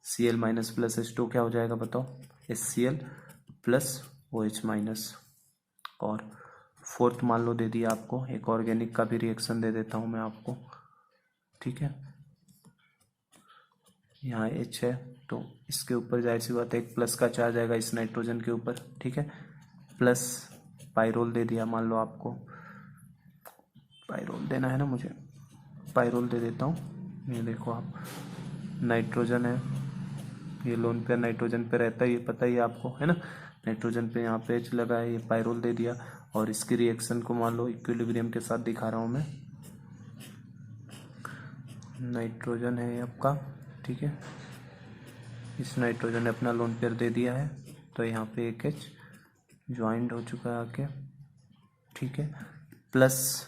Cl minus plus H2O क्या हो जाएगा बताओ, HCl प्लस OH माइनस। और फोर्थ मान लो दे दिया आपको, एक ऑर्गेनिक का भी रिएक्शन दे देता हूँ मैं आपको, ठीक है। यहाँ H है तो इसके ऊपर जाहिर सी बात है एक प्लस का चार्ज आएगा इस नाइट्रोजन के ऊपर, ठीक है। प्लस पाइरोल दे दिया मान लो आपको, पाइरोल देना है ना मुझे, पाइरोल दे देता हूँ। ये देखो आप, नाइट्रोजन है, ये लोन पेयर नाइट्रोजन पे रहता है, ये पता ही है आपको, है ना। नाइट्रोजन पे यहाँ पे H लगा है, ये पाइरोल दे दिया, और इसकी रिएक्शन को मान लो इक्विलिब्रियम के साथ दिखा रहा हूँ मैं। नाइट्रोजन है ये आपका, ठीक है। इस नाइट्रोजन ने अपना लोन पेयर दे दिया है, तो यहाँ पे एक H ज्वाइंट हो चुका है आके, ठीक है। प्लस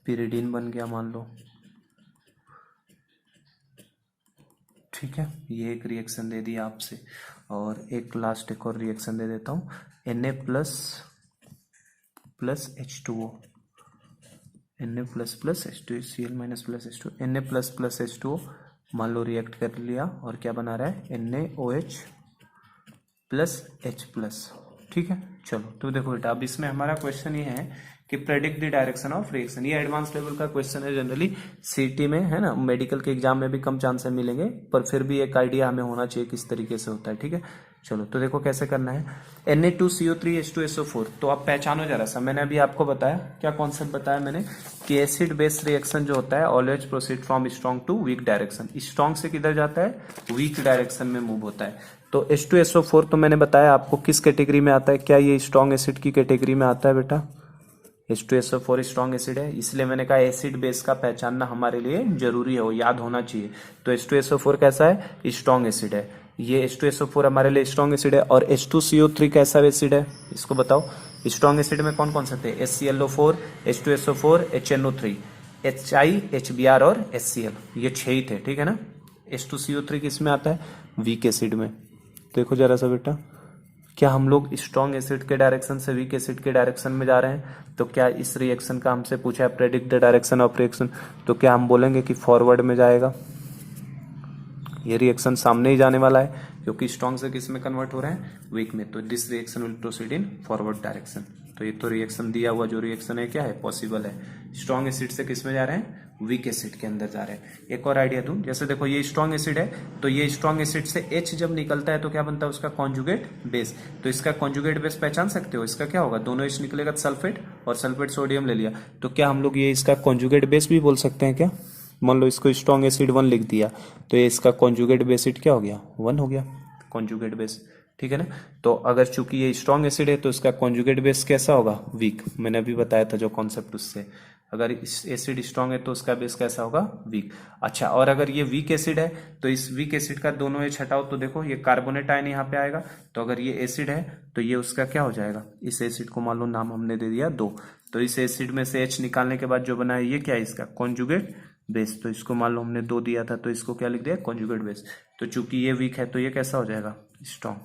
पिरिडीन बन गया मान लो, ठीक है। ये एक रिएक्शन दे दिया आपसे, और एक लास्ट एक और रिएक्शन दे देता हूँ, Na plus plus H2O, Na plus plus H2, Cl minus plus H2, Na plus plus H2O मान लो रिएक्ट कर लिया, और क्या बना रहा है, NaOH प्लस H प्लस, ठीक है। चलो तो देखो बेटा, अब इसमें हमारा क्वेश्चन ये है कि predict the direction of reaction. ये एडवांस लेवल का क्वेश्चन है, जनरली सीटी में, है ना, मेडिकल के एग्जाम में भी कम चांस मिलेंगे, पर फिर भी एक आइडिया हमें होना चाहिए किस तरीके से होता है, ठीक है। चलो तो देखो कैसे करना है। Na2CO3 H2SO4, तो आप पहचानो जरा सा, मैंने अभी आपको बताया, क्या कॉन्सेप्ट बताया मैंने, कि एसिड बेस रिएक्शन जो होता है always proceed from strong to weak direction. Strong से किधर जाता है, वीक डायरेक्शन में मूव होता है। तो H2SO4 तो मैंने बताया आपको किस कैटेगरी में आता है, क्या ये स्ट्रॉन्ग एसिड की कैटेगरी में आता है बेटा। H2SO4 स्ट्रॉन्ग एसिड है, इसलिए मैंने कहा एसिड बेस का पहचानना हमारे लिए जरूरी है, वो याद होना चाहिए। तो H2SO4 कैसा है, स्ट्रॉन्ग एसिड है, ये H2SO4 हमारे लिए स्ट्रॉन्ग एसिड है। और H2CO3 कैसा एसिड है, इसको बताओ। स्ट्रॉन्ग एसिड में कौन कौन से थे, HClO4, H2SO4, HNO3, HI, HBr और HCl, ये 6 ही थे, ठीक है ना। H2CO3 किस में आता है, वीक एसिड में। देखो जरा सा बेटा, क्या हम लोग स्ट्रॉन्ग एसिड के डायरेक्शन से वीक एसिड के डायरेक्शन में जा रहे हैं, तो क्या इस रिएक्शन का हमसे पूछा है predict the direction of reaction, तो क्या हम बोलेंगे कि फॉरवर्ड में जाएगा, ये रिएक्शन सामने ही जाने वाला है, क्योंकि स्ट्रॉन्ग से किस में कन्वर्ट हो रहे हैं, वीक में। तो this reaction will proceed in forward direction. तो ये तो रिएक्शन दिया हुआ जो रिएक्शन है क्या है, पॉसिबल है, स्ट्रॉन्ग एसिड से किस में जा रहे हैं, वीक एसिड के अंदर जा रहे हैं। एक और आइडिया दूं, जैसे देखो ये स्ट्रॉन्ग एसिड है, तो ये स्ट्रॉन्ग एसिड से H जब निकलता है तो क्या बनता है उसका कॉन्जुगेट बेस। तो इसका कॉन्जुगेट बेस पहचान सकते हो, इसका क्या होगा, दोनों H निकलेगा सल्फेट और सल्फेट सोडियम ले लिया, तो क्या हम लोग ये इसका कॉन्जुगेट बेस भी बोल सकते हैं क्या। मान लो इसको स्ट्रॉन्ग एसिड 1 लिख दिया, तो ये इसका कॉन्जुगेट बेस क्या हो गया, 1 हो गया कॉन्जुगेट बेस, ठीक है ना। तो अगर चूंकि ये स्ट्रॉन्ग एसिड है तो इसका कॉन्जुगेट बेस कैसा होगा, वीक। मैंने अभी बताया था जो कॉन्सेप्ट उससे, अगर एसिड स्ट्रॉन्ग है तो उसका बेस कैसा होगा, वीक। अच्छा, और अगर ये वीक एसिड है तो इस वीक एसिड का दोनों एच हटाओ तो देखो ये कार्बोनेट आयन यहाँ पे आएगा। तो अगर ये एसिड है तो ये उसका क्या हो जाएगा, इस एसिड को मान लो नाम हमने दे दिया 2, तो इस एसिड में से एच निकालने के बाद जो बना है ये क्या है, इसका कॉन्जुगेट बेस। तो इसको मान लो हमने 2 दिया था, तो इसको क्या लिख दिया, कॉन्जुगेट बेस। तो चूंकि ये वीक है तो ये कैसा हो जाएगा, स्ट्रॉन्ग।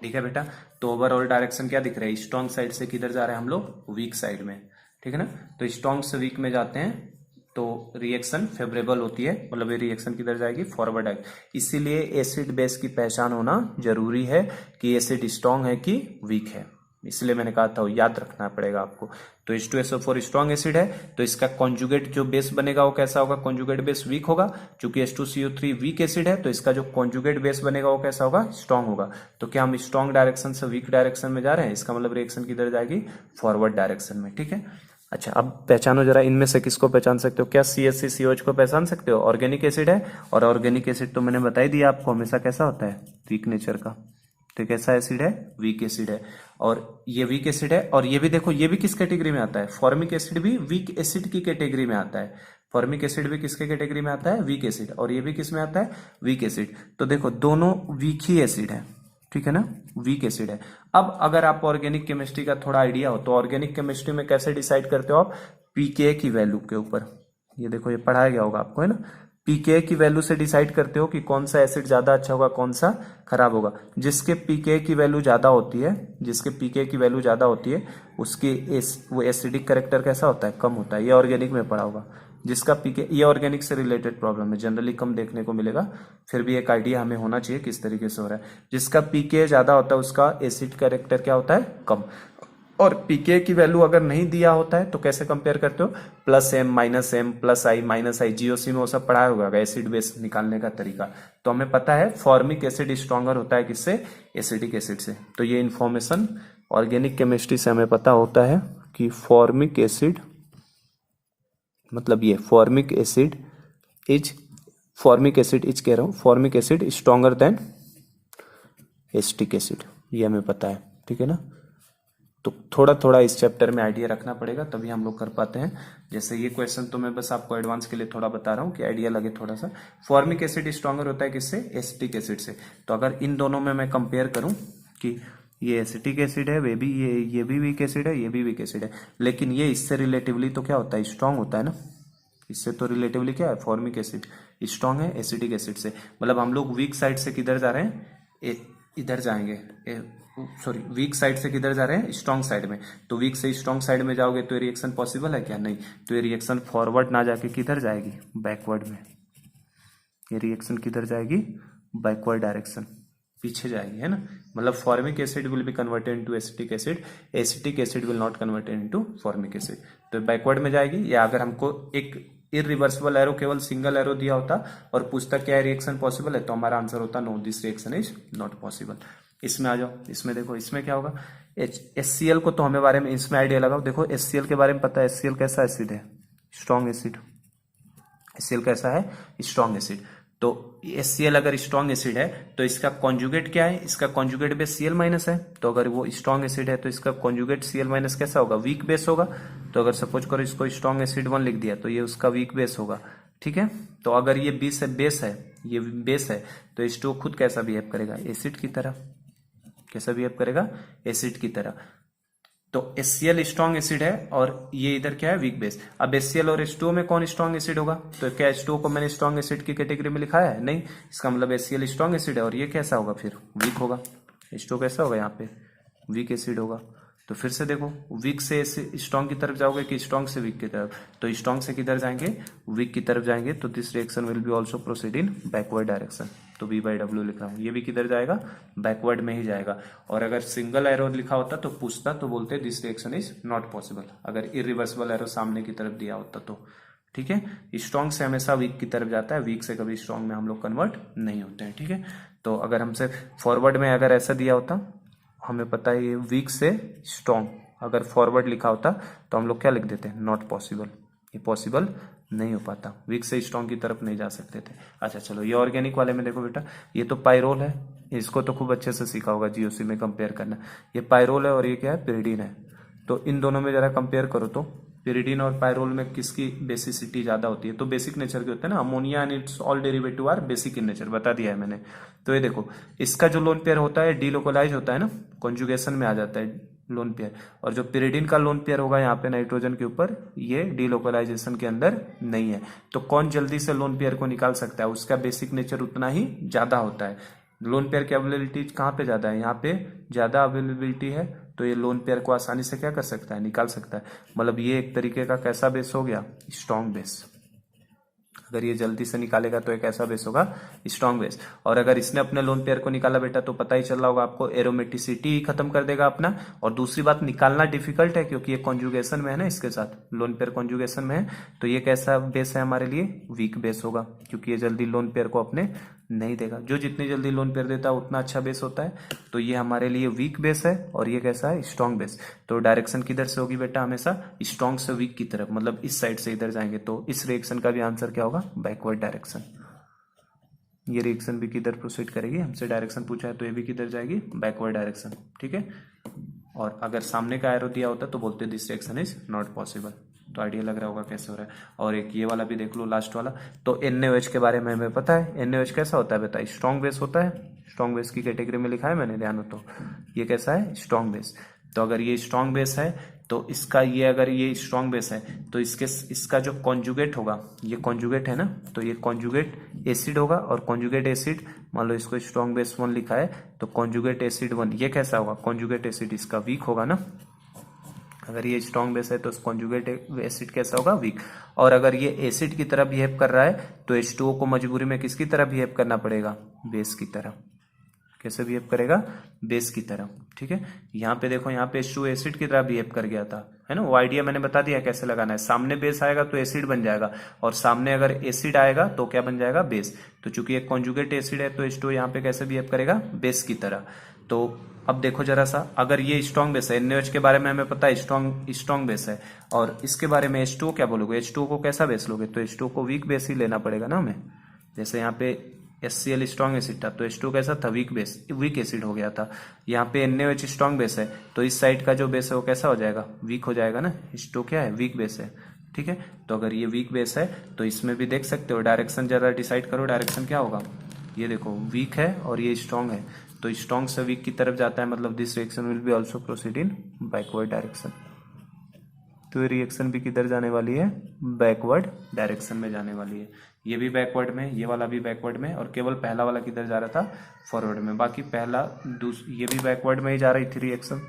ठीक है बेटा, तो ओवरऑल डायरेक्शन क्या दिख रहा है, स्ट्रॉन्ग साइड से किधर जा रहे हैं हम लोग, वीक साइड में, ठीक है ना। तो स्ट्रॉन्ग से वीक में जाते हैं तो रिएक्शन फेवरेबल होती है, मतलब ये रिएक्शन किधर जाएगी, फॉरवर्ड आएगी। इसीलिए एसिड बेस की पहचान होना जरूरी है कि एसिड स्ट्रॉन्ग है कि वीक है, इसलिए मैंने कहा था याद रखना पड़ेगा आपको। तो H2SO4 स्ट्रॉन्ग एसिड है तो इसका कॉन्जुगेट जो बेस बनेगा वो कैसा होगा, कॉन्जुगेट बेस वीक होगा। चूंकि H2CO3 वीक एसिड है तो इसका जो कॉन्जुगेट बेस बनेगा वो कैसा होगा, स्ट्रॉन्ग होगा। तो क्या हम स्ट्रॉन्ग डायरेक्शन से वीक डायरेक्शन में जा रहे हैं, इसका मतलब रिएक्शन किधर जाएगी, फॉरवर्ड डायरेक्शन में, ठीक है। अच्छा, अब पहचानो जरा इनमें से किसको पहचान सकते हो, क्या CH3COH को पहचान सकते हो, ऑर्गेनिक एसिड है। और ऑर्गेनिक एसिड तो मैंने बता ही दिया आपको हमेशा कैसा होता है, वीक नेचर का। तो कैसा एसिड है, वीक एसिड है। और ये वीक एसिड है, और ये भी देखो ये भी किस कैटेगरी में आता है, फॉर्मिक एसिड भी वीक एसिड की कैटेगरी में आता है। फॉर्मिक एसिड भी किसके कैटेगरी में आता है, वीक एसिड। और ये भी किस में आता है, वीक एसिड। तो देखो दोनों वीक ही एसिड है, ठीक है ना, वीक एसिड है। अब अगर आप ऑर्गेनिक केमिस्ट्री का थोड़ा आइडिया हो तो ऑर्गेनिक केमिस्ट्री में कैसे डिसाइड करते हो आप, पीके की वैल्यू के ऊपर। ये देखो ये पढ़ाया गया होगा आपको, है ना। पीके की वैल्यू से डिसाइड करते हो कि कौन सा एसिड ज्यादा अच्छा होगा, कौन सा खराब होगा। जिसके पीके की वैल्यू ज्यादा होती है, जिसके पीके की वैल्यू ज्यादा होती है उसकी वो एसिडिक कैरेक्टर कैसा होता है, कम होता है। ये ऑर्गेनिक में पढ़ा होगा। जिसका पीके, ये ऑर्गेनिक से रिलेटेड प्रॉब्लम है, जनरली कम देखने को मिलेगा, फिर भी एक आइडिया हमें होना चाहिए किस तरीके से हो रहा है। जिसका पीके ज्यादा होता है उसका एसिड कैरेक्टर क्या होता है, कम। और पीके की वैल्यू अगर नहीं दिया होता है तो कैसे कंपेयर करते हो, +m -m +i -i, GOC में वो सब पढ़ाया होगा एसिड बेस निकालने का तरीका। तो हमें पता है फॉर्मिक एसिड स्ट्रॉन्गर होता है किससे, एसिडिक एसिड से। तो ये इंफॉर्मेशन ऑर्गेनिक केमिस्ट्री से हमें पता होता है कि फॉर्मिक एसिड मतलब ये फॉर्मिक एसिड इज कह रहा हूं, formic acid stronger than acetic acid, ये हमें पता है, ठीक है ना। तो थोड़ा थोड़ा इस चैप्टर में आइडिया रखना पड़ेगा तभी हम लोग कर पाते हैं। जैसे ये क्वेश्चन तो मैं बस आपको एडवांस के लिए थोड़ा बता रहा हूँ कि आइडिया लगे थोड़ा सा। फॉर्मिक एसिड स्ट्रॉन्गर होता है किससे, एसिटिक एसिड से। तो अगर इन दोनों में मैं कंपेयर करूं कि ये एसिटिक एसिड है, वे भी ये भी वीक एसिड है, ये भी वीक एसिड है, लेकिन ये इससे रिलेटिवली तो क्या होता है, स्ट्रांग होता है ना। इससे तो रिलेटिवली क्या है, फॉर्मिक एसिड स्ट्रांग है एसिटिक एसिड से। मतलब हम लोग वीक साइड से किधर जा रहे हैं, इधर जाएंगे, सॉरी वीक साइड से किधर जा रहे हैं, स्ट्रॉन्ग साइड में। तो वीक से स्ट्रॉन्ग साइड में जाओगे तो ये रिएक्शन पॉसिबल है क्या, नहीं। तो ये रिएक्शन फॉरवर्ड ना जाके किधर जाएगी, बैकवर्ड में। ये रिएक्शन किधर जाएगी, बैकवर्ड डायरेक्शन, पीछे जाएगी, है ना। मतलब formic acid will be converted into acetic acid, acetic acid will not converted into formic acid. तो बैकवर्ड में जाएगी। या अगर हमको एक इरिवर्सिबल एरो, केवल सिंगल एरो दिया होता और पूछता क्या रिएक्शन पॉसिबल है, तो हमारा आंसर होता no, this reaction is not possible. इसमें आ जाओ, इसमें देखो, इसमें क्या होगा, HCl को तो हमें बारे में इसमें आइडिया लगाओ। देखो HCl के बारे में पता है, HCl कैसा एसिड है, स्ट्रॉन्ग एसिड। HCl कैसा है, स्ट्रॉन्ग एसिड। तो HCl अगर स्ट्रॉन्ग एसिड है तो इसका कॉन्जुगेट क्या है, इसका कॉन्जुगेट बेस Cl- है। तो अगर वो स्ट्रॉन्ग एसिड है तो इसका कॉन्जुगेट Cl- कैसा होगा, वीक बेस होगा। तो अगर सपोज करो इसको स्ट्रॉन्ग एसिड 1 लिख दिया तो ये उसका वीक बेस होगा, ठीक है। तो अगर ये बेस है, ये बेस है, तो H2O खुद कैसा बिहेव करेगा, एसिड की तरह। कैसा बिहेव करेगा, एसिड की तरह। तो HCl स्ट्रॉन्ग एसिड है और ये इधर क्या है, वीक बेस। अब HCl और H2O में कौन स्ट्रॉन्ग एसिड होगा, तो क्या H2O को मैंने स्ट्रॉन्ग एसिड की कैटेगरी में लिखा है, नहीं। इसका मतलब HCl स्ट्रॉन्ग एसिड है और ये कैसा होगा, फिर वीक होगा। H2O कैसा होगा, यहाँ पे वीक एसिड होगा। तो फिर से देखो, वीक से स्ट्रॉन्ग की तरफ जाओगे कि स्ट्रॉन्ग से वीक की तरफ, तो स्ट्रॉन्ग से किधर जाएंगे, वीक की तरफ जाएंगे। तो this reaction will be also proceed in backward direction. तो B/W लिख रहा हूँ। ये भी किधर जाएगा, बैकवर्ड में ही जाएगा। और अगर सिंगल एरो लिखा होता तो पूछता, तो बोलते this reaction is not possible, अगर इरिवर्सिबल एरो सामने की तरफ दिया होता तो। ठीक है, स्ट्रॉन्ग से हमेशा वीक की तरफ जाता है, वीक से कभी स्ट्रॉन्ग में हम लोग कन्वर्ट नहीं होते हैं। ठीक है, तो अगर हमसे फॉरवर्ड में अगर ऐसा दिया होता, हमें पता है ये वीक से स्ट्रॉन्ग, अगर फॉरवर्ड लिखा होता तो हम लोग क्या लिख देते हैं, नॉट पॉसिबल, ये पॉसिबल नहीं हो पाता, वीक से स्ट्रॉन्ग की तरफ नहीं जा सकते थे। अच्छा चलो, ये ऑर्गेनिक वाले में देखो बेटा, ये तो पायरोल है, इसको तो खूब अच्छे से सीखा होगा जीओसी में कंपेयर करना। ये पायरोल है और ये क्या है, पिरिडीन है। तो इन दोनों में जरा कंपेयर करो तो पिरिडीन और पायरोल में किसकी बेसिसिटी ज्यादा होती है, तो बेसिक नेचर के होते हैं ना, ammonia and its all derivative are basic in nature, बता दिया है मैंने। तो ये देखो, इसका जो लोन पेयर होता है डीलोकलाइज होता है ना, कॉन्जुगेशन में आ जाता है लोन पेयर, और जो पिरिडीन का लोन पेयर होगा यहाँ पे नाइट्रोजन के ऊपर, ये डीलोकलाइजेशन के अंदर नहीं है। तो कौन जल्दी से लोन पेयर को निकाल सकता है, उसका बेसिक नेचर उतना ही ज्यादा होता है। लोन पेयर की अवेलेबिलिटी कहाँ पे ज्यादा है, यहाँ पे ज्यादा अवेलेबिलिटी है, तो ये लोन पेयर को आसानी से क्या कर सकता है, निकाल सकता है। मतलब ये एक तरीके का कैसा बेस हो गया, स्ट्रॉन्ग बेस। अगर ये जल्दी से निकालेगा तो एक ऐसा बेस होगा स्ट्रॉन्ग बेस। और अगर इसने अपने लोन पेयर को निकाला बेटा, तो पता ही चल रहा होगा आपको, एरोमेटिसिटी खत्म कर देगा अपना। और दूसरी बात, निकालना डिफिकल्ट है क्योंकि ये कॉन्जुगेशन में है ना, इसके साथ लोन पेयर कॉन्जुगेशन में है, तो ये कैसा बेस है हमारे लिए, वीक बेस होगा, क्योंकि ये जल्दी लोन पेयर को अपने नहीं देगा। जो जितनी जल्दी लोन पेयर देता है उतना अच्छा बेस होता है। तो ये हमारे लिए वीक बेस है, और ये कैसा है, स्ट्रॉन्ग बेस। तो डायरेक्शन किधर से होगी बेटा, हमेशा स्ट्रॉन्ग से वीक की तरफ, मतलब इस साइड से इधर जाएंगे। तो इस रिएक्शन का भी आंसर क्या होगा, बैकवर्ड डायरेक्शन। ये रिएक्शन भी किधर प्रोसीड करेगी, हमसे डायरेक्शन पूछा है तो ये भी किधर जाएगी, बैकवर्ड डायरेक्शन। ठीक है, और अगर सामने का एरो दिया होता तो बोलते this reaction is not possible. तो आइडिया लग रहा होगा कैसे हो रहा है। और एक ये वाला भी देख लो, लास्ट वाला। तो NaOH के बारे में हमें पता है, NaOH कैसा होता है बेटा, स्ट्रॉन्ग बेस होता है। स्ट्रॉन्ग बेस की कैटेगरी में लिखा है मैंने, ध्यान हो तो। ये कैसा है, स्ट्रॉन्ग बेस। तो अगर ये स्ट्रॉन्ग बेस है तो इसका ये, अगर ये स्ट्रॉन्ग बेस है तो इसका जो कॉन्जुगेट होगा, ये कॉन्जुगेट है ना, तो ये कॉन्जुगेट एसिड होगा। और कॉन्जुगेट एसिड, मान लो इसको स्ट्रॉन्ग बेस 1 लिखा है, तो कॉन्जुगेट एसिड 1 ये कैसा होगा, कॉन्जुगेट एसिड इसका वीक होगा ना। अगर ये स्ट्रॉन्ग बेस है तो कॉन्जुगेट एसिड कैसा होगा, वीक। और अगर ये एसिड की तरह बिहेव कर रहा है तो H2O को मजबूरी में किसकी तरह बिहेव करना पड़ेगा, बेस की तरह। कैसे बिहेव करेगा, बेस की तरह। ठीक है, यहाँ पे देखो, यहाँ पे H2O एसिड की तरह बिहेव कर गया था, है ना। वो आइडिया मैंने बता दिया कैसे लगाना है। सामने बेस आएगा तो एसिड बन जाएगा, और सामने अगर एसिड आएगा तो क्या बन जाएगा, बेस। तो चूंकि एक कॉन्जुगेट एसिड है तो H2O यहाँ पे कैसे बिहेव करेगा, बेस की तरह। तो अब देखो जरा सा, अगर ये स्ट्रॉन्ग बेस है, NaOH के बारे में हमें पता है स्ट्रॉन्ग बेस है, और इसके बारे में H2O क्या बोलोगे, H2O को कैसा बेस लोगे, तो H2O को वीक बेस ही लेना पड़ेगा ना हमें। जैसे यहाँ पे HCl स्ट्रॉन्ग एसिड था तो H2O कैसा था, वीक एसिड हो गया था। यहाँ पे NaOH स्ट्रॉन्ग बेस है तो इस साइड का जो बेस है वो कैसा हो जाएगा, वीक हो जाएगा ना। H2O क्या है, वीक बेस है। ठीक है, तो अगर ये वीक बेस है तो इसमें भी देख सकते हो, डायरेक्शन जरा डिसाइड करो, डायरेक्शन क्या होगा। ये देखो, वीक है और ये स्ट्रॉन्ग है, तो स्ट्रॉन्ग से वीक की तरफ जाता है, मतलब this reaction will be also proceed in backward direction. तो ये रिएक्शन भी किधर जाने वाली है, बैकवर्ड डायरेक्शन में जाने वाली है। ये भी बैकवर्ड में, ये वाला भी बैकवर्ड में, और केवल पहला वाला किधर जा रहा था, फॉरवर्ड में। बाकी ये भी बैकवर्ड में ही जा रही थी रिएक्शन।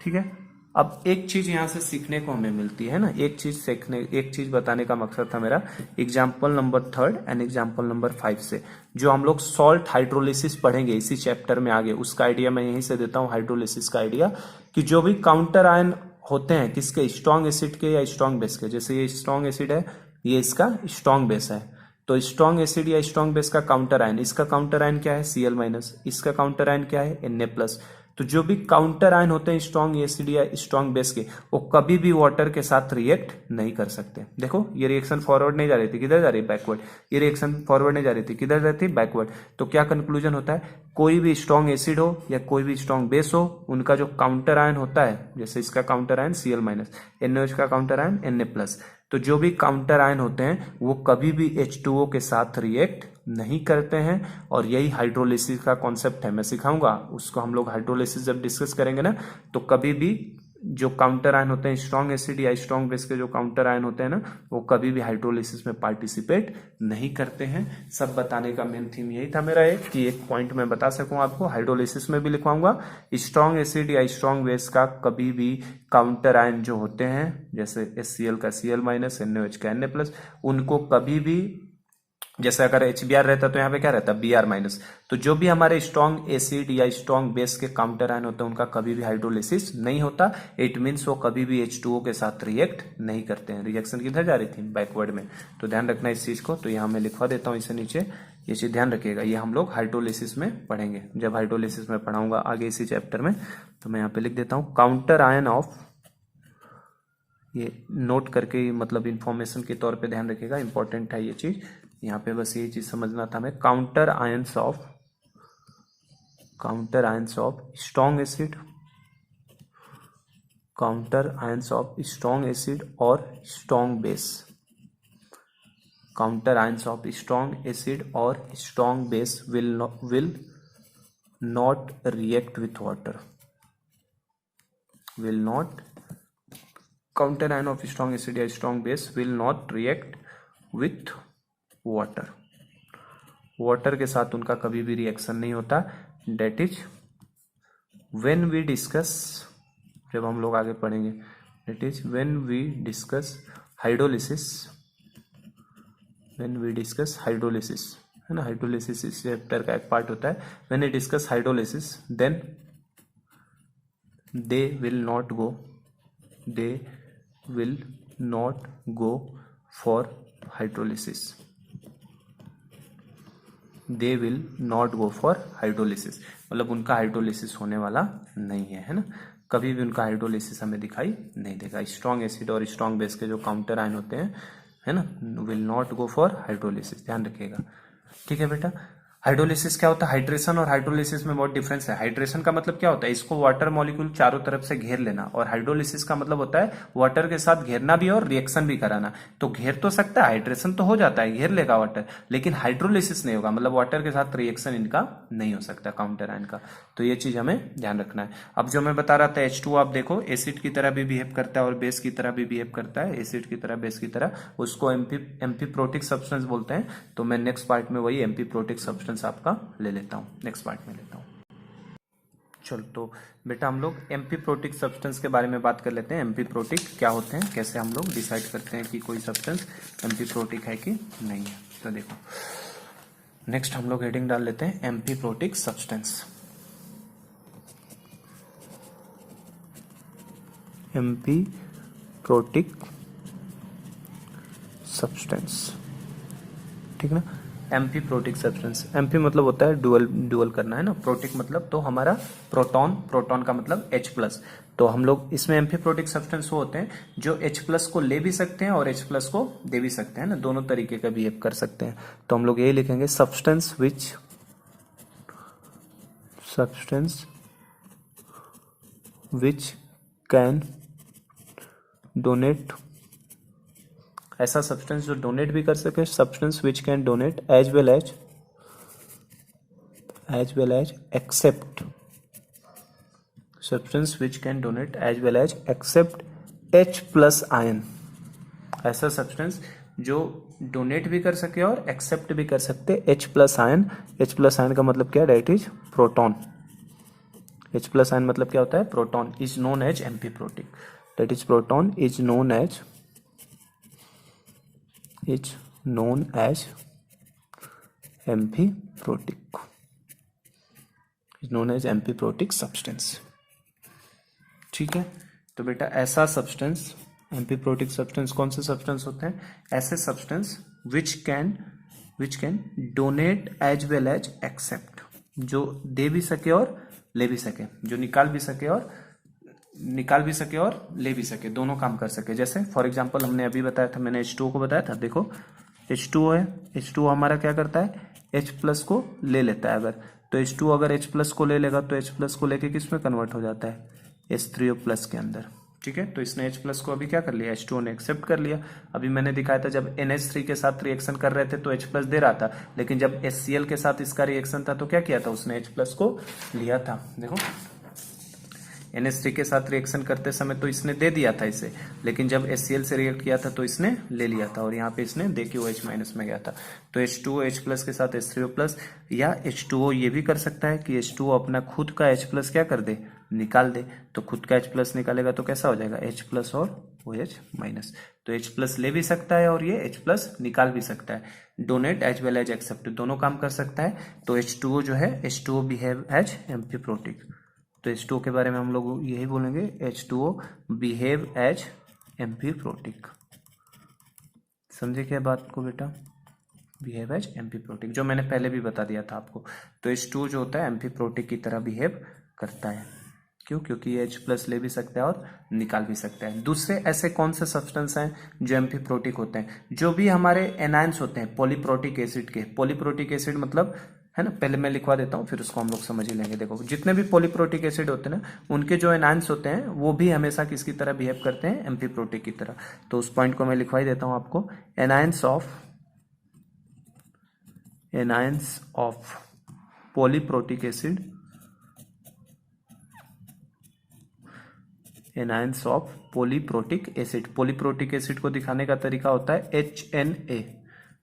ठीक है, अब एक चीज यहाँ से सीखने को हमें मिलती है ना, एक चीज बताने का मकसद था मेरा, example number 3 and example number 5 से, जो हम लोग सॉल्ट हाइड्रोलिसिस पढ़ेंगे इसी चैप्टर में आगे, उसका आइडिया मैं यहीं से देता हूँ। हाइड्रोलिसिस का आइडिया कि जो भी काउंटर आयन होते हैं किसके, स्ट्रॉन्ग एसिड के या स्ट्रॉन्ग बेस के। जैसे ये स्ट्रॉन्ग एसिड है, ये इसका स्ट्रॉन्ग बेस है, तो स्ट्रॉन्ग एसिड या स्ट्रॉन्ग बेस का काउंटर आयन, इसका काउंटर आयन क्या है, Cl-, इसका काउंटर आयन क्या है, Na+। तो जो भी काउंटर आयन होते हैं स्ट्रॉन्ग एसिड या स्ट्रॉन्ग बेस के, वो कभी भी वाटर के साथ रिएक्ट नहीं कर सकते। देखो, ये रिएक्शन फॉरवर्ड नहीं जा रही थी, किधर जा रही, बैकवर्ड। ये रिएक्शन फॉरवर्ड नहीं जा रही थी, किधर जा रही थी, बैकवर्ड। तो क्या कंक्लूजन होता है, कोई भी स्ट्रॉन्ग एसिड हो या कोई भी स्ट्रॉन्ग बेस हो, उनका जो काउंटर आयन होता है, जैसे इसका काउंटर आयन Cl-, NaOH का काउंटर आयन Na+, तो जो भी काउंटर आयन होते हैं वो कभी भी H2O के साथ रिएक्ट नहीं करते हैं। और यही हाइड्रोलिसिस का कॉन्सेप्ट है, मैं सिखाऊंगा उसको। हम लोग हाइड्रोलिसिस जब डिस्कस करेंगे ना, तो कभी भी जो काउंटर आयन होते हैं स्ट्रॉन्ग एसिड या स्ट्रॉन्ग बेस के, जो काउंटर आयन होते हैं ना, वो कभी भी हाइड्रोलिसिस में पार्टिसिपेट नहीं करते हैं। सब बताने का मेन थीम यही था मेरा, कि एक पॉइंट मैं बता सकूं आपको, हाइड्रोलिसिस में भी लिखवाऊंगा, स्ट्रॉन्ग एसिड या स्ट्रॉन्ग बेस का कभी भी काउंटर आयन जो होते हैं, जैसे HCl का Cl-, NaOH का Na+, उनको कभी भी जैसे अगर HBr रहता तो यहाँ पे क्या रहता Br माइनस। तो जो भी हमारे स्ट्रॉन्ग एसिड या स्ट्रॉन्ग बेस के काउंटर आयन होते हैं उनका कभी भी हाइड्रोलिसिस नहीं होता। इट मीन्स वो कभी भी H2O के साथ रिएक्ट नहीं करते हैं। रिएक्शन किधर जा रही थी, बैकवर्ड में। तो ध्यान रखना इस चीज को। तो यहाँ मैं लिखवा देता हूँ इसे नीचे, ये चीज ध्यान रखिएगा। ये हम लोग हाइड्रोलिसिस में पढ़ेंगे, जब हाइड्रोलिसिस में पढ़ाऊंगा आगे इसी चैप्टर में। तो मैं यहाँ पे लिख देता हूँ काउंटर आयन ऑफ, ये नोट करके मतलब इंफॉर्मेशन के तौर पे ध्यान रखिएगा, इंपॉर्टेंट है ये चीज। यहाँ पे बस ये चीज समझना था हमें। Counter ions of strong acid, counter ions of strong acid और strong base, counter ions of strong acid और strong base will not react with water, will not, counter ion of strong acid या strong base will not react with water. Water के साथ उनका कभी भी reaction नहीं होता। That is when we discuss, जब हम लोग आगे पढ़ेंगे, that is when we discuss hydrolysis, when we discuss hydrolysis, है ना, हाइड्रोलिसिस इस चैप्टर का एक पार्ट होता है। When we discuss hydrolysis then they will not go for hydrolysis, they will not go for hydrolysis, मतलब उनका हाइड्रोलिसिस होने वाला नहीं है ना, कभी भी उनका हाइड्रोलिसिस हमें दिखाई नहीं देगा। स्ट्रॉन्ग एसिड और स्ट्रॉन्ग बेस के जो काउंटर आयन होते हैं, है ना, will not go for hydrolysis, ध्यान रखिएगा। ठीक है बेटा। हाइड्रोलिसिस क्या होता है, हाइड्रेशन और हाइड्रोलिसिस में बहुत डिफरेंस है। हाइड्रेशन का मतलब क्या होता है, इसको वाटर मॉलिक्यूल चारों तरफ से घेर लेना, और हाइड्रोलिसिस का मतलब होता है वाटर के साथ घेरना भी और रिएक्शन भी कराना। तो घेर तो सकता है, हाइड्रेशन तो हो जाता है, घेर लेगा वाटर, लेकिन हाइड्रोलिसिस नहीं होगा, मतलब वाटर के साथ रिएक्शन इनका नहीं हो सकता काउंटर आयन का। तो ये चीज हमें ध्यान रखना है। अब जो मैं बता रहा था H2 आप देखो एसिड की तरह भी बिहेव करता है और बेस की तरह भी बिहेव करता है, एसिड की तरह बेस की तरह, उसको एम्फीप्रोटिक सब्सटेंस बोलते हैं। तो मैं नेक्स्ट पार्ट में वही एम्फीप्रोटिक सब्सटेंस आपका ले लेता हूँ, नेक्स्ट पार्ट में लेता हूँ। चलो तो बेटा हम लोग एम्फीप्रोटिक सब्सटेंस के बारे में बात कर लेते हैं। एम्फीप्रोटिक क्या होते हैं, कैसे हम लोग डिसाइड करते हैं कि कोई सब्सटेंस एम्फीप्रोटिक है कि नहीं है। तो देखो नेक्स्ट हम लोग हेडिंग डाल लेते हैं एम्फीप्रोटिक सब्सटेंस। एम्फीप्रोटिक सब्सटेंस, ठीक ना। एम्फीप्रोटिक सब्सटेंस, एम्फी मतलब होता है डुअल करना, है ना। प्रोटिक मतलब तो हमारा प्रोटॉन का मतलब H+। तो हम लोग इसमें एम्फीप्रोटिक सब्सटेंस वो होते हैं जो H+ को ले भी सकते हैं और H+ को दे भी सकते हैं ना, दोनों तरीके का बिहेव कर सकते हैं। तो हम लोग यही लिखेंगे सब्सटेंस विच कैन डोनेट, ऐसा सब्सटेंस जो डोनेट भी कर सके, substance which can donate as well as accept, substance which can donate as well as accept H+ ion, ऐसा सब्सटेंस जो डोनेट भी कर सके और एक्सेप्ट भी कर सकते H+ आयन। H+ आयन का मतलब क्या है, that is proton. H+ ion मतलब क्या होता है, proton. Is known as amphiprotic, that is proton is known as amphiprotic, amphiprotic substance. ठीक है। तो बेटा ऐसा सब्सटेंस, एम्फीप्रोटिक सब्सटेंस कौन से सब्सटेंस होते हैं, ऐसे substance which can donate as well as accept, जो दे भी सके और ले भी सके, जो निकाल भी सके और ले भी सके, दोनों काम कर सके। जैसे फॉर एग्जांपल हमने अभी बताया था, मैंने H2O को बताया था। देखो H2O है, H2O हमारा क्या करता है, H+ को ले लेता है। अगर तो H2O अगर H+ को ले लेगा तो H+ को लेके किस में कन्वर्ट हो जाता है, H3O+ के अंदर। ठीक है। तो इसने H+ को अभी क्या कर लिया, H2O ने एक्सेप्ट कर लिया। अभी मैंने दिखाया था जब NH3 के साथ रिएक्शन कर रहे थे तो H+ दे रहा था, लेकिन जब HCl के साथ इसका रिएक्शन था तो क्या किया था, उसने H+ को लिया था। देखो NH3 के साथ रिएक्शन करते समय तो इसने दे दिया था इसे, लेकिन जब HCl से रिएक्ट किया था तो इसने ले लिया था, और यहाँ पे इसने दे के OH- में गया था। तो H2O H+ के साथ H3O+, या H2O ये भी कर सकता है कि H2O अपना खुद का H+ क्या कर दे, निकाल दे। तो खुद का H+ निकालेगा तो कैसा हो जाएगा, H+ और OH माइनस। तो H प्लस ले भी सकता है और ये H प्लस निकाल भी सकता है, donate as well as accept, दोनों काम कर सकता है। तो H2O जो है, H2O बिहेव एज एम्फीप्रोटिक। तो H2O के बारे में हम लोग यही बोलेंगे, H2O बिहेव एज एम्फीप्रोटिक। समझे क्या बात को बेटा? बिहेव एज एम्फीप्रोटिक, जो मैंने पहले भी बता दिया था आपको। तो H2O जो होता है एम्फीप्रोटिक की तरह बिहेव करता है। क्यों? क्योंकि ये H प्लस ले भी सकता है और निकाल भी सकता है। दूसरे ऐसे कौन से सब्सटेंस हैं जो एम्फीप्रोटिक होते हैं? जो भी हमारे एनायंस होते हैं पॉलीप्रोटिक एसिड के, पॉलीप्रोटिक एसिड मतलब है ना, पहले मैं लिखवा देता हूँ फिर उसको हम लोग समझ ही लेंगे। देखो जितने भी पॉलीप्रोटिक एसिड होते हैं ना, उनके जो एनायंस होते हैं वो भी हमेशा किसकी तरह बिहेव करते हैं? एम्फीप्रोटिक की तरह। तो उस पॉइंट को मैं लिखवा ही देता हूँ आपको। Anions of polyprotic acid, anions of polyprotic acid, polyprotic acid को दिखाने का तरीका होता है HNA।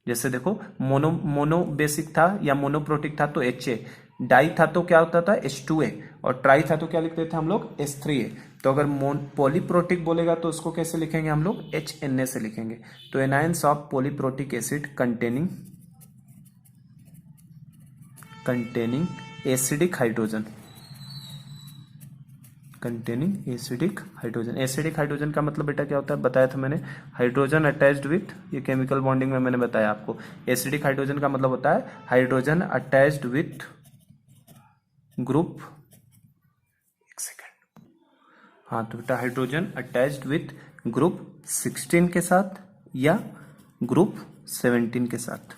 जैसे देखो मोनो बेसिक था या मोनोप्रोटिक था तो HA, डाई था तो क्या होता था? H2A, और ट्राई था तो क्या लिखते थे हम लोग? H3A। तो अगर पॉलीप्रोटिक बोलेगा तो उसको कैसे लिखेंगे हम लोग? HNA से लिखेंगे। तो anions of polyprotic acid containing acidic hydrogen, acidic hydrogen का मतलब बेटा क्या होता है? बताया था मैंने, हाइड्रोजन अटैच्ड विथ, ये केमिकल बॉन्डिंग में मैंने बताया आपको। एसिडिक हाइड्रोजन का मतलब होता है हाइड्रोजन अटैच्ड विथ ग्रुप, एक सेकेंड, हाँ तो बेटा हाइड्रोजन अटैच्ड विथ ग्रुप 16 के साथ या ग्रुप 17 के साथ,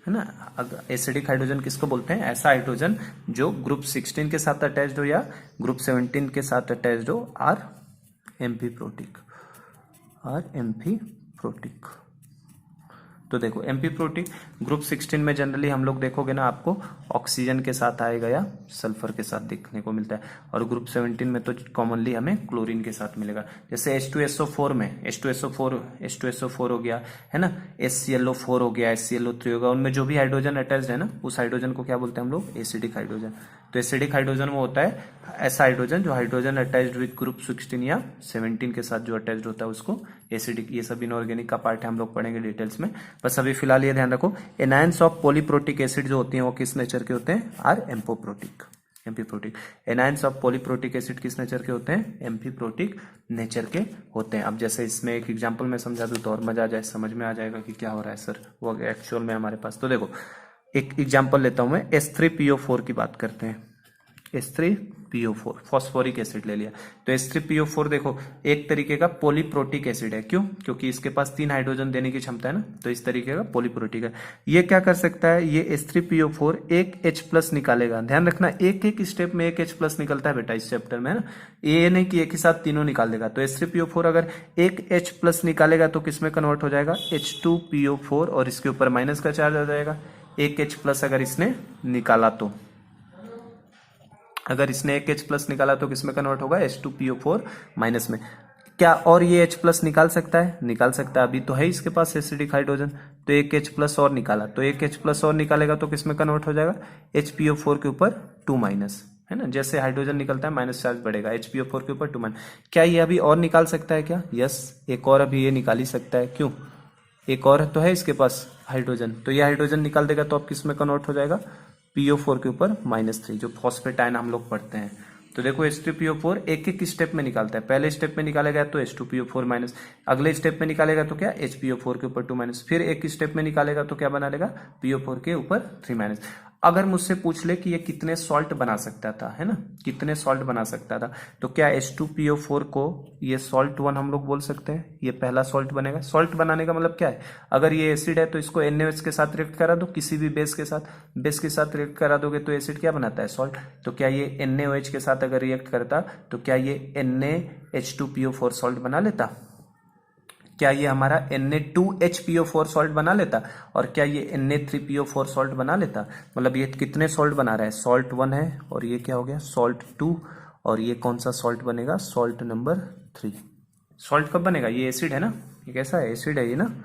है ना। अगर एसिडिक हाइड्रोजन किसको बोलते हैं? ऐसा हाइड्रोजन जो ग्रुप 16 के साथ अटैच्ड हो या ग्रुप 17 के साथ अटैच्ड हो, आर एम्फीप्रोटिक। तो देखो एम्फीप्रोटिक ग्रुप 16 में जनरली हम लोग देखोगे ना, आपको ऑक्सीजन के साथ आएगा या सल्फर के साथ देखने को मिलता है, और ग्रुप 17 में तो कॉमनली हमें क्लोरीन के साथ मिलेगा। जैसे H2SO4 में H2SO4 हो गया, है ना, HClO4 हो गया, HClO3 होगा, उनमें जो भी हाइड्रोजन अटैच्ड है ना, उस हाइड्रोजन को क्या बोलते हैं हम लोग? Acidic hydrogen. तो एसिडिक हाइड्रोजन वो होता है ऐसा हाइड्रोजन जो हाइड्रोजन अटैच्ड विद ग्रुप 16 या 17 के साथ जो अटैच्ड होता है उसको एसिडिक। ये सब इनऑर्गेनिक का पार्ट है, हम लोग पढ़ेंगे डिटेल्स में, बस अभी फिलहाल ये ध्यान रखो। एनायंस ऑफ पॉलीप्रोटिक एसिड जो होती हैं वो किस नेचर के होते हैं? Are amphiprotic. Anions of polyprotic acid किस नेचर के होते हैं? एम्फीप्रोटिक नेचर के होते हैं। अब जैसे इसमें एक एग्जांपल मैं समझा दूं तो और मजा आ जाए, समझ में आ जाएगा कि क्या हो रहा है सर, वो एक्चुअल में हमारे पास। तो देखो एक एग्जांपल लेता हूं मैं, H3PO4 की बात करते हैं। H3PO4 फॉस्फोरिक एसिड ले लिया, तो H3PO4 देखो एक तरीके का पॉलीप्रोटिक एसिड है। क्यों? क्योंकि इसके पास 3 हाइड्रोजन देने की क्षमता है ना, तो इस तरीके का पॉलीप्रोटिक है। ये क्या कर सकता है? ये H3PO4 एक H प्लस निकालेगा। ध्यान रखना एक एक स्टेप में एक H प्लस निकलता है बेटा इस चैप्टर में, है ना। ये नहीं कि एक ही साथ तीनों निकाल देगा। तो H3PO4 अगर एक H प्लस निकालेगा तो किसमें कन्वर्ट हो जाएगा? H2PO4, और इसके ऊपर माइनस का चार्ज आ जाएगा। एक H प्लस अगर इसने निकाला तो, अगर इसने एक H प्लस निकाला तो किसमें कन्वर्ट होगा? H2PO4 माइनस में। क्या और ये H प्लस निकाल सकता है? निकाल सकता है, अभी तो है इसके पास एसिडिक हाइड्रोजन, तो एक H प्लस और निकाला, तो एक H प्लस और निकालेगा तो किसमें कन्वर्ट हो जाएगा? HPO4 के ऊपर 2 माइनस, है ना। जैसे हाइड्रोजन निकलता है माइनस चार्ज बढ़ेगा, HPO4 के ऊपर 2 माइनस। क्या ये अभी और निकाल सकता है क्या? यस, एक और अभी ये निकाल ही सकता है। क्यों? एक और तो है इसके पास हाइड्रोजन, तो ये हाइड्रोजन निकाल देगा तो अब किसमें कन्वर्ट हो जाएगा? PO4 के ऊपर -3, जो फॉस्फेट आयन हम लोग पढ़ते हैं। तो देखो H3PO4 एक एक स्टेप में निकालता है। पहले स्टेप में निकालेगा तो H2PO4 माइनस, अगले स्टेप में निकालेगा तो क्या? HPO4 के ऊपर 2 माइनस, फिर एक स्टेप में निकालेगा तो क्या बना लेगा? PO4 के ऊपर 3 माइनस। अगर मुझसे पूछ ले कि ये कितने सॉल्ट बना सकता था, है ना, कितने सॉल्ट बना सकता था, तो क्या H2PO4 को ये सॉल्ट 1 हम लोग बोल सकते हैं? ये पहला सॉल्ट बनेगा। सॉल्ट बनाने का मतलब क्या है? अगर ये एसिड है तो इसको NaOH के साथ रिएक्ट करा दो, किसी भी बेस के साथ रिएक्ट करा दोगे तो एसिड क्या बनाता है? सॉल्ट। तो क्या ये NaOH के साथ अगर रिएक्ट करता तो क्या ये NaH2PO4 सॉल्ट बना लेता? क्या ये हमारा Na2HPO4 सॉल्ट बना लेता? और क्या ये Na3PO4 सॉल्ट बना लेता? मतलब ये कितने सॉल्ट बना रहा है? सॉल्ट 1 है, और ये क्या हो गया? सॉल्ट 2, और ये कौन सा सॉल्ट बनेगा? Salt number 3। सॉल्ट कब बनेगा? ये एसिड है ना, ये कैसा है? एसिड है ये ना,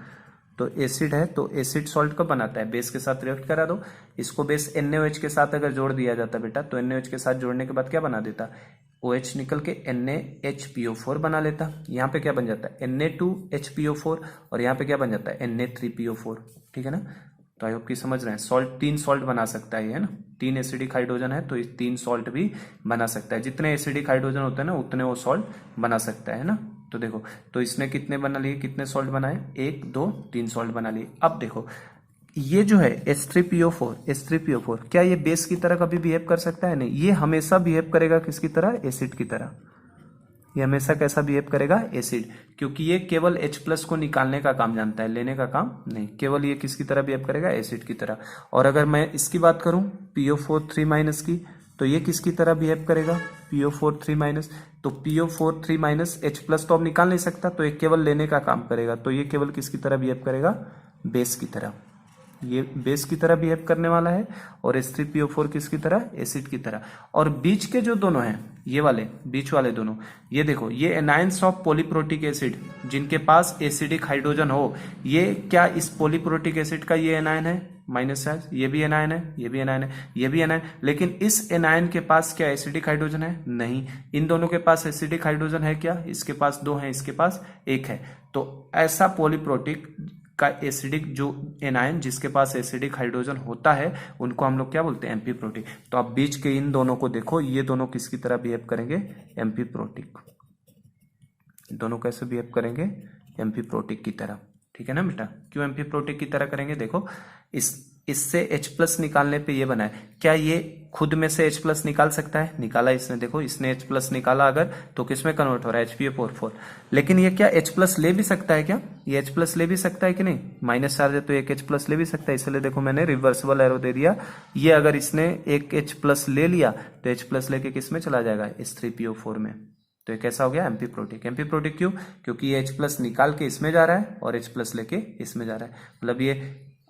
तो एसिड है, तो एसिड सॉल्ट कब बनाता है? बेस के साथ रिएक्ट करा दो, इसको बेस NaOH के साथ अगर जोड़ दिया जाता बेटा, तो NaOH के साथ जोड़ने के बाद क्या बना देता? OH निकल के NaHPO4 बना लेता। यहाँ पे क्या बन जाता है Na2HPO4 और यहाँ पे क्या बन जाता है Na3PO4। ठीक है ना। तो आई होप कि समझ रहे हैं। सॉल्ट 3 सॉल्ट बना सकता है ये, है ना। 3 एसिडिक हाइड्रोजन है तो इस 3 सॉल्ट भी बना सकता है। जितने एसिडिक हाइड्रोजन होते हैं ना उतने वो सॉल्ट बना सकता है ना। तो देखो, तो इसने कितने बना लिए, कितने सॉल्ट बनाए, 1 2 3 सॉल्ट बना लिए। अब देखो ये जो है H3PO4 क्या ये बेस की तरह कभी बिहेव कर सकता है? नहीं, ये हमेशा बिहेव करेगा किसकी तरह, एसिड की तरह। ये हमेशा कैसा बिहेव करेगा, एसिड, क्योंकि ये केवल H+ को निकालने का काम जानता है, लेने का काम नहीं। केवल ये किसकी तरह बिहेव करेगा, एसिड की तरह। और अगर मैं इसकी बात करूं PO4 3- की, तो ये किसकी तरह बिहेव करेगा, PO4 3-। तो PO4 3- H+ तो अब निकाल नहीं सकता, तो ये केवल लेने का काम करेगा। तो ये केवल किसकी तरह बिहेव करेगा, बेस की तरह। ये बेस की तरह बिहेव करने वाला है। और H3PO4 किसकी तरह, एसिड की तरह। और बीच के जो दोनों हैं, ये वाले बीच वाले दोनों, ये देखो, ये एनायंस ऑफ पॉलीप्रोटिक एसिड जिनके पास एसिडिक हाइड्रोजन हो, ये क्या इस पॉलीप्रोटिक एसिड का ये एनायन है, माइनस चार्ज, ये भी एनायन है, ये भी एनायन है, ये भी एनायन। लेकिन इस एनायन के पास क्या एसिडिक हाइड्रोजन है, नहीं। इन दोनों के पास एसिडिक हाइड्रोजन है क्या, इसके पास 2 है, इसके पास 1 है। तो ऐसा पॉलीप्रोटिक का एसिडिक जो एनायन जिसके पास एसिडिक हाइड्रोजन होता है उनको हम लोग क्या बोलते हैं, एम्फी प्रोटिक। तो आप बीच के इन दोनों को देखो, ये दोनों किसकी तरह बिहेव करेंगे, एम्फी प्रोटिक। दोनों कैसे बिहेव करेंगे, एम्फी प्रोटिक की तरह। ठीक है ना बेटा। क्यों एम्फी प्रोटिक की तरह करेंगे, देखो इससे H+ निकालने पे ये बना है। क्या ये खुद में से H+ निकाल सकता है, निकाला इसने, देखो इसने H+ निकाला अगर, तो किस में कन्वर्ट हो रहा है, HPO4। लेकिन ये क्या H+ ले भी सकता है क्या, ये H+ ले भी सकता है कि नहीं, माइनस चार्ज है तो एक H+ ले भी सकता है। इसलिए देखो मैंने रिवर्सिबल एरो दे दिया। ये अगर इसने एक H+ ले लिया तो H+ लेके किस में चला जाएगा, H3PO4 में। तो ये कैसा हो गया, एम्फी प्रोटिक। एम्फी प्रोटिक क्यों, क्योंकि ये H+ निकाल के इसमें जा रहा है और H+ लेके इसमें जा रहा है। मतलब ये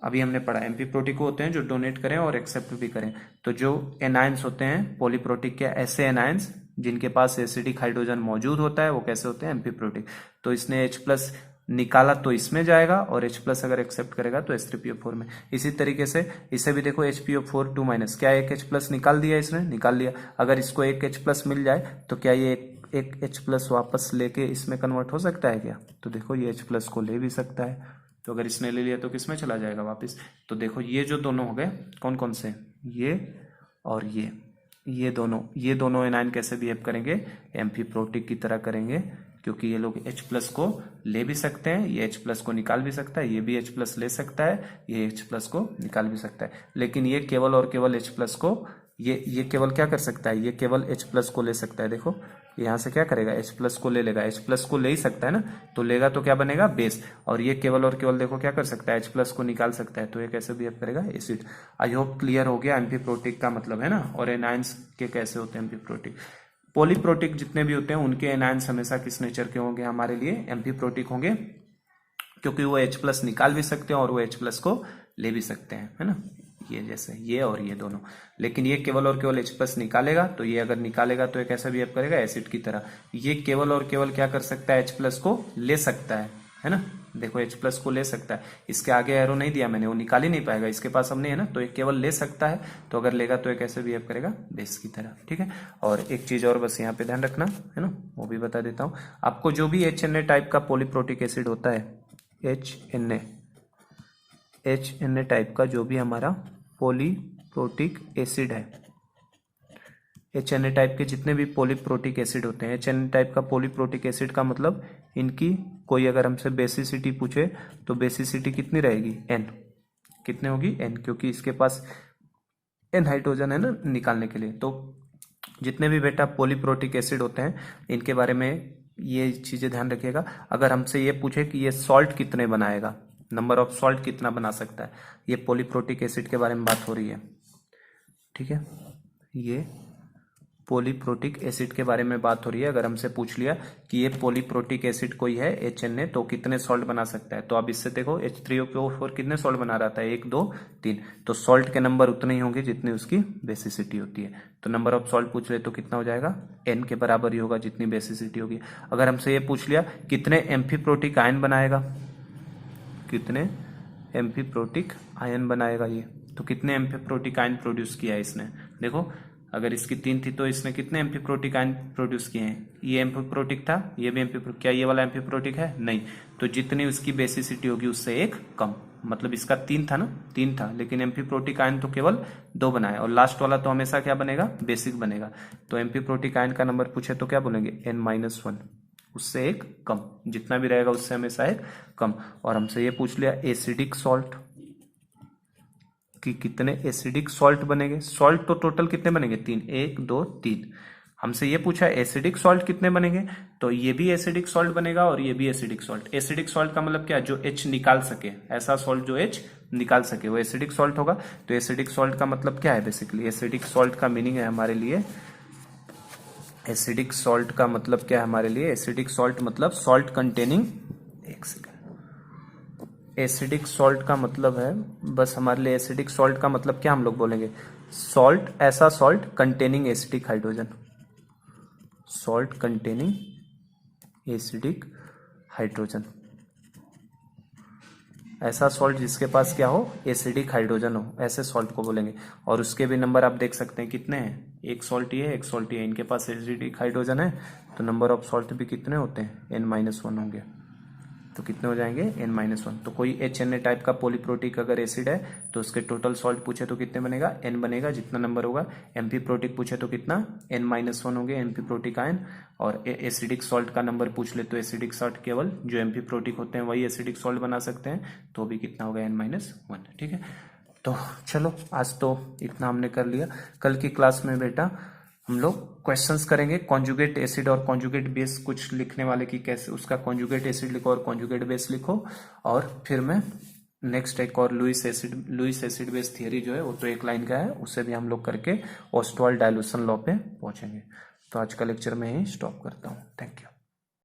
अभी हमने पढ़ा, एम्फी प्रोटिक होते हैं जो डोनेट करें और एक्सेप्ट भी करें। तो जो एनायंस होते हैं पॉलीप्रोटिक के, ऐसे एनायंस जिनके पास एसिडिक हाइड्रोजन मौजूद होता है, वो कैसे होते हैं, एम्फी प्रोटिक। तो इसने H+ निकाला तो इसमें जाएगा और H+ अगर एक्सेप्ट करेगा तो H3PO4 में। इसी तरीके से इसे भी देखो, HPO4 2-, क्या एक H+ निकाल दिया इसने, निकाल लिया। अगर इसको एक H+ मिल जाए तो क्या ये एक H+ वापस लेके इसमें कन्वर्ट हो सकता है क्या, तो देखो ये H+ को ले भी सकता है। तो अगर इसने ले लिया तो किसमें चला जाएगा वापस। तो देखो ये जो दोनों हो गए, कौन कौन से, ये और ये दोनों एनायन कैसे बिहेव करेंगे, एम्फी प्रोटिक की तरह करेंगे। क्योंकि ये लोग H+ को ले भी सकते हैं, ये H+ को निकाल भी सकता है, ये भी H+ ले सकता है, ये H+ को निकाल भी सकता है। लेकिन ये केवल और केवल H+ को, ये केवल क्या कर सकता है, ये केवल H+ को ले सकता है। देखो यहां से क्या करेगा, H+ को ले लेगा, H+ को ले ही सकता है ना, तो लेगा तो क्या बनेगा, बेस। और ये केवल और केवल देखो क्या कर सकता है, H+ को निकाल सकता है। तो ये कैसे बिहेव करेगा, एसिड। आई होप क्लियर हो गया एम्फी प्रोटिक का मतलब, है ना। और एनायंस के कैसे होते हैं एम्फी प्रोटिक। पॉलीप्रोटिक जितने भी होते हैं उनके एनायंस हमेशा किस नेचर के होंगे, हमारे लिए एम्फी प्रोटिक होंगे, क्योंकि वो H+ निकाल भी सकते हैं और वो H+ को ले भी सकते हैं, है ना। ये जैसे ये और ये दोनों। लेकिन ये केवल और केवल H+ निकालेगा, तो ये अगर निकालेगा तो ये कैसा बिहेव करेगा, एसिड की तरह। ये केवल और केवल क्या कर सकता है, H+ को ले सकता है ना। देखो H+ को ले सकता है, इसके आगे एरो नहीं दिया मैंने, वो निकाल ही नहीं पाएगा, इसके पास हमने, है ना। तो ये केवल ले सकता है, तो अगर लेगा तो ये कैसे बिहेव करेगा, बेस की तरह। ठीक है। और एक चीज और बस यहाँ पे ध्यान रखना, है ना, वो भी बता देता हूँ आपको। जो भी HNA टाइप का पॉलीप्रोटिक एसिड होता है, HNA टाइप का जो भी हमारा पॉलीप्रोटिक एसिड है, HNA टाइप के जितने भी पॉलीप्रोटिक एसिड होते हैं, HNA टाइप का पॉलीप्रोटिक एसिड का मतलब इनकी कोई अगर हमसे बेसिसिटी पूछे तो बेसिसिटी कितनी रहेगी, N। कितने होगी, N, क्योंकि इसके पास N हाइड्रोजन है ना निकालने के लिए। तो जितने भी बेटा पॉलीप्रोटिक एसिड होते हैं इनके बारे में ये चीजें ध्यान रखिएगा। अगर हमसे ये पूछे कि ये सॉल्ट कितने बनाएगा, नंबर ऑफ सॉल्ट कितना बना सकता है, ये पॉलीप्रोटिक एसिड के बारे में बात हो रही है। ठीक है, ये पॉलीप्रोटिक एसिड के बारे में बात हो रही है। अगर हमसे पूछ लिया कि ये पॉलीप्रोटिक एसिड कोई है HNA, तो कितने सॉल्ट बना सकता है, तो अब इससे देखो H3PO4 कितने सॉल्ट बना रहा था, 1 2 3। तो सॉल्ट के नंबर उतने ही होंगे जितनी उसकी बेसिसिटी होती है। तो नंबर ऑफ सॉल्ट पूछ ले तो कितना हो जाएगा, N के बराबर ही होगा जितनी बेसिसिटी होगी। अगर हमसे ये पूछ लिया कितने एम्फीप्रोटिक आयन बनाएगा, कितने एम्फीप्रोटिक आयन बनाएगा ये, तो कितने एम्फीप्रोटिक आयन प्रोड्यूस किया है इसने, देखो अगर इसकी 3 थी तो इसने कितने एम्फीप्रोटिक आयन प्रोड्यूस किए हैं? ये एम्फीप्रोटिक था, ये भी एम्फीप्रोटिक, क्या ये वाला एम्फीप्रोटिक है? नहीं। तो जितनी उसकी बेसिसिटी होगी उससे एक कम, मतलब इसका 3 था ना, 3 था, लेकिन एम्फीप्रोटिक आयन तो केवल 2 बनाए, और लास्ट वाला तो हमेशा क्या बनेगा? बेसिक बनेगा। तो एम्फीप्रोटिक आयन का नंबर पूछे तो क्या बोलेंगे? n-1, उससे एक कम, जितना भी रहेगा उससे हमेशा एक कम। और हमसे ये पूछ लिया एसिडिक सॉल्ट कि कितने एसिडिक सॉल्ट बनेंगे। सॉल्ट तो टोटल कितने बनेंगे? 3, 1 2 3। हमसे ये पूछा एसिडिक सॉल्ट कितने बनेंगे, तो ये भी एसिडिक सॉल्ट बनेगा और ये भी एसिडिक सॉल्ट। एसिडिक सॉल्ट का मतलब क्या? जो H निकाल सके, ऐसा सॉल्ट जो H निकाल सके वो एसिडिक सॉल्ट होगा। तो एसिडिक सॉल्ट का मतलब क्या है? बेसिकली एसिडिक सॉल्ट का मीनिंग है हमारे लिए, एसिडिक सॉल्ट का मतलब क्या है हमारे लिए? एसिडिक सॉल्ट मतलब सॉल्ट कंटेनिंग, एक सेकेंड, एसिडिक सॉल्ट का मतलब है, बस हमारे लिए एसिडिक सॉल्ट का मतलब क्या हम लोग बोलेंगे? सॉल्ट, ऐसा salt containing acidic hydrogen, salt containing acidic hydrogen, ऐसा सॉल्ट जिसके पास क्या हो? एसिडिक हाइड्रोजन हो, ऐसे सॉल्ट को बोलेंगे। और उसके भी नंबर आप देख सकते हैं कितने हैं, एक सॉल्ट ये है, एक सॉल्ट ये है, इनके पास एसिडिक हाइड्रोजन है, तो नंबर ऑफ सॉल्ट भी कितने होते हैं? n-1 होंगे। तो कितने हो जाएंगे? n-1। तो कोई HNA टाइप का पॉलीप्रोटिक अगर एसिड है तो उसके टोटल सॉल्ट पूछे तो कितने बनेगा? n बनेगा, जितना नंबर होगा। एम्फीप्रोटिक पूछे तो कितना? n-1 होंगे एम्फीप्रोटिक आयन। और एसिडिक सॉल्ट का नंबर पूछ ले तो एसिडिक सॉल्ट केवल जो एम्फीप्रोटिक होते हैं वही एसिडिक सॉल्ट बना सकते हैं, तो भी कितना होगा? n-1। ठीक है, तो चलो आज तो इतना हमने कर लिया। कल की क्लास में बेटा हम लोग क्वेश्चंस करेंगे, कॉन्जुगेट एसिड और कॉन्जुगेट बेस कुछ लिखने वाले की कैसे उसका कॉन्जुगेट एसिड लिखो और कॉन्जुगेट बेस लिखो। और फिर मैं नेक्स्ट एक और लुईस एसिड बेस थियरी जो है वो तो एक लाइन का है, उसे भी हम लोग करके ऑस्टवाल्ड डाइल्यूशन लॉ पे पहुंचेंगे। तो आज का लेक्चर में ही स्टॉप करता हूँ। Thank you.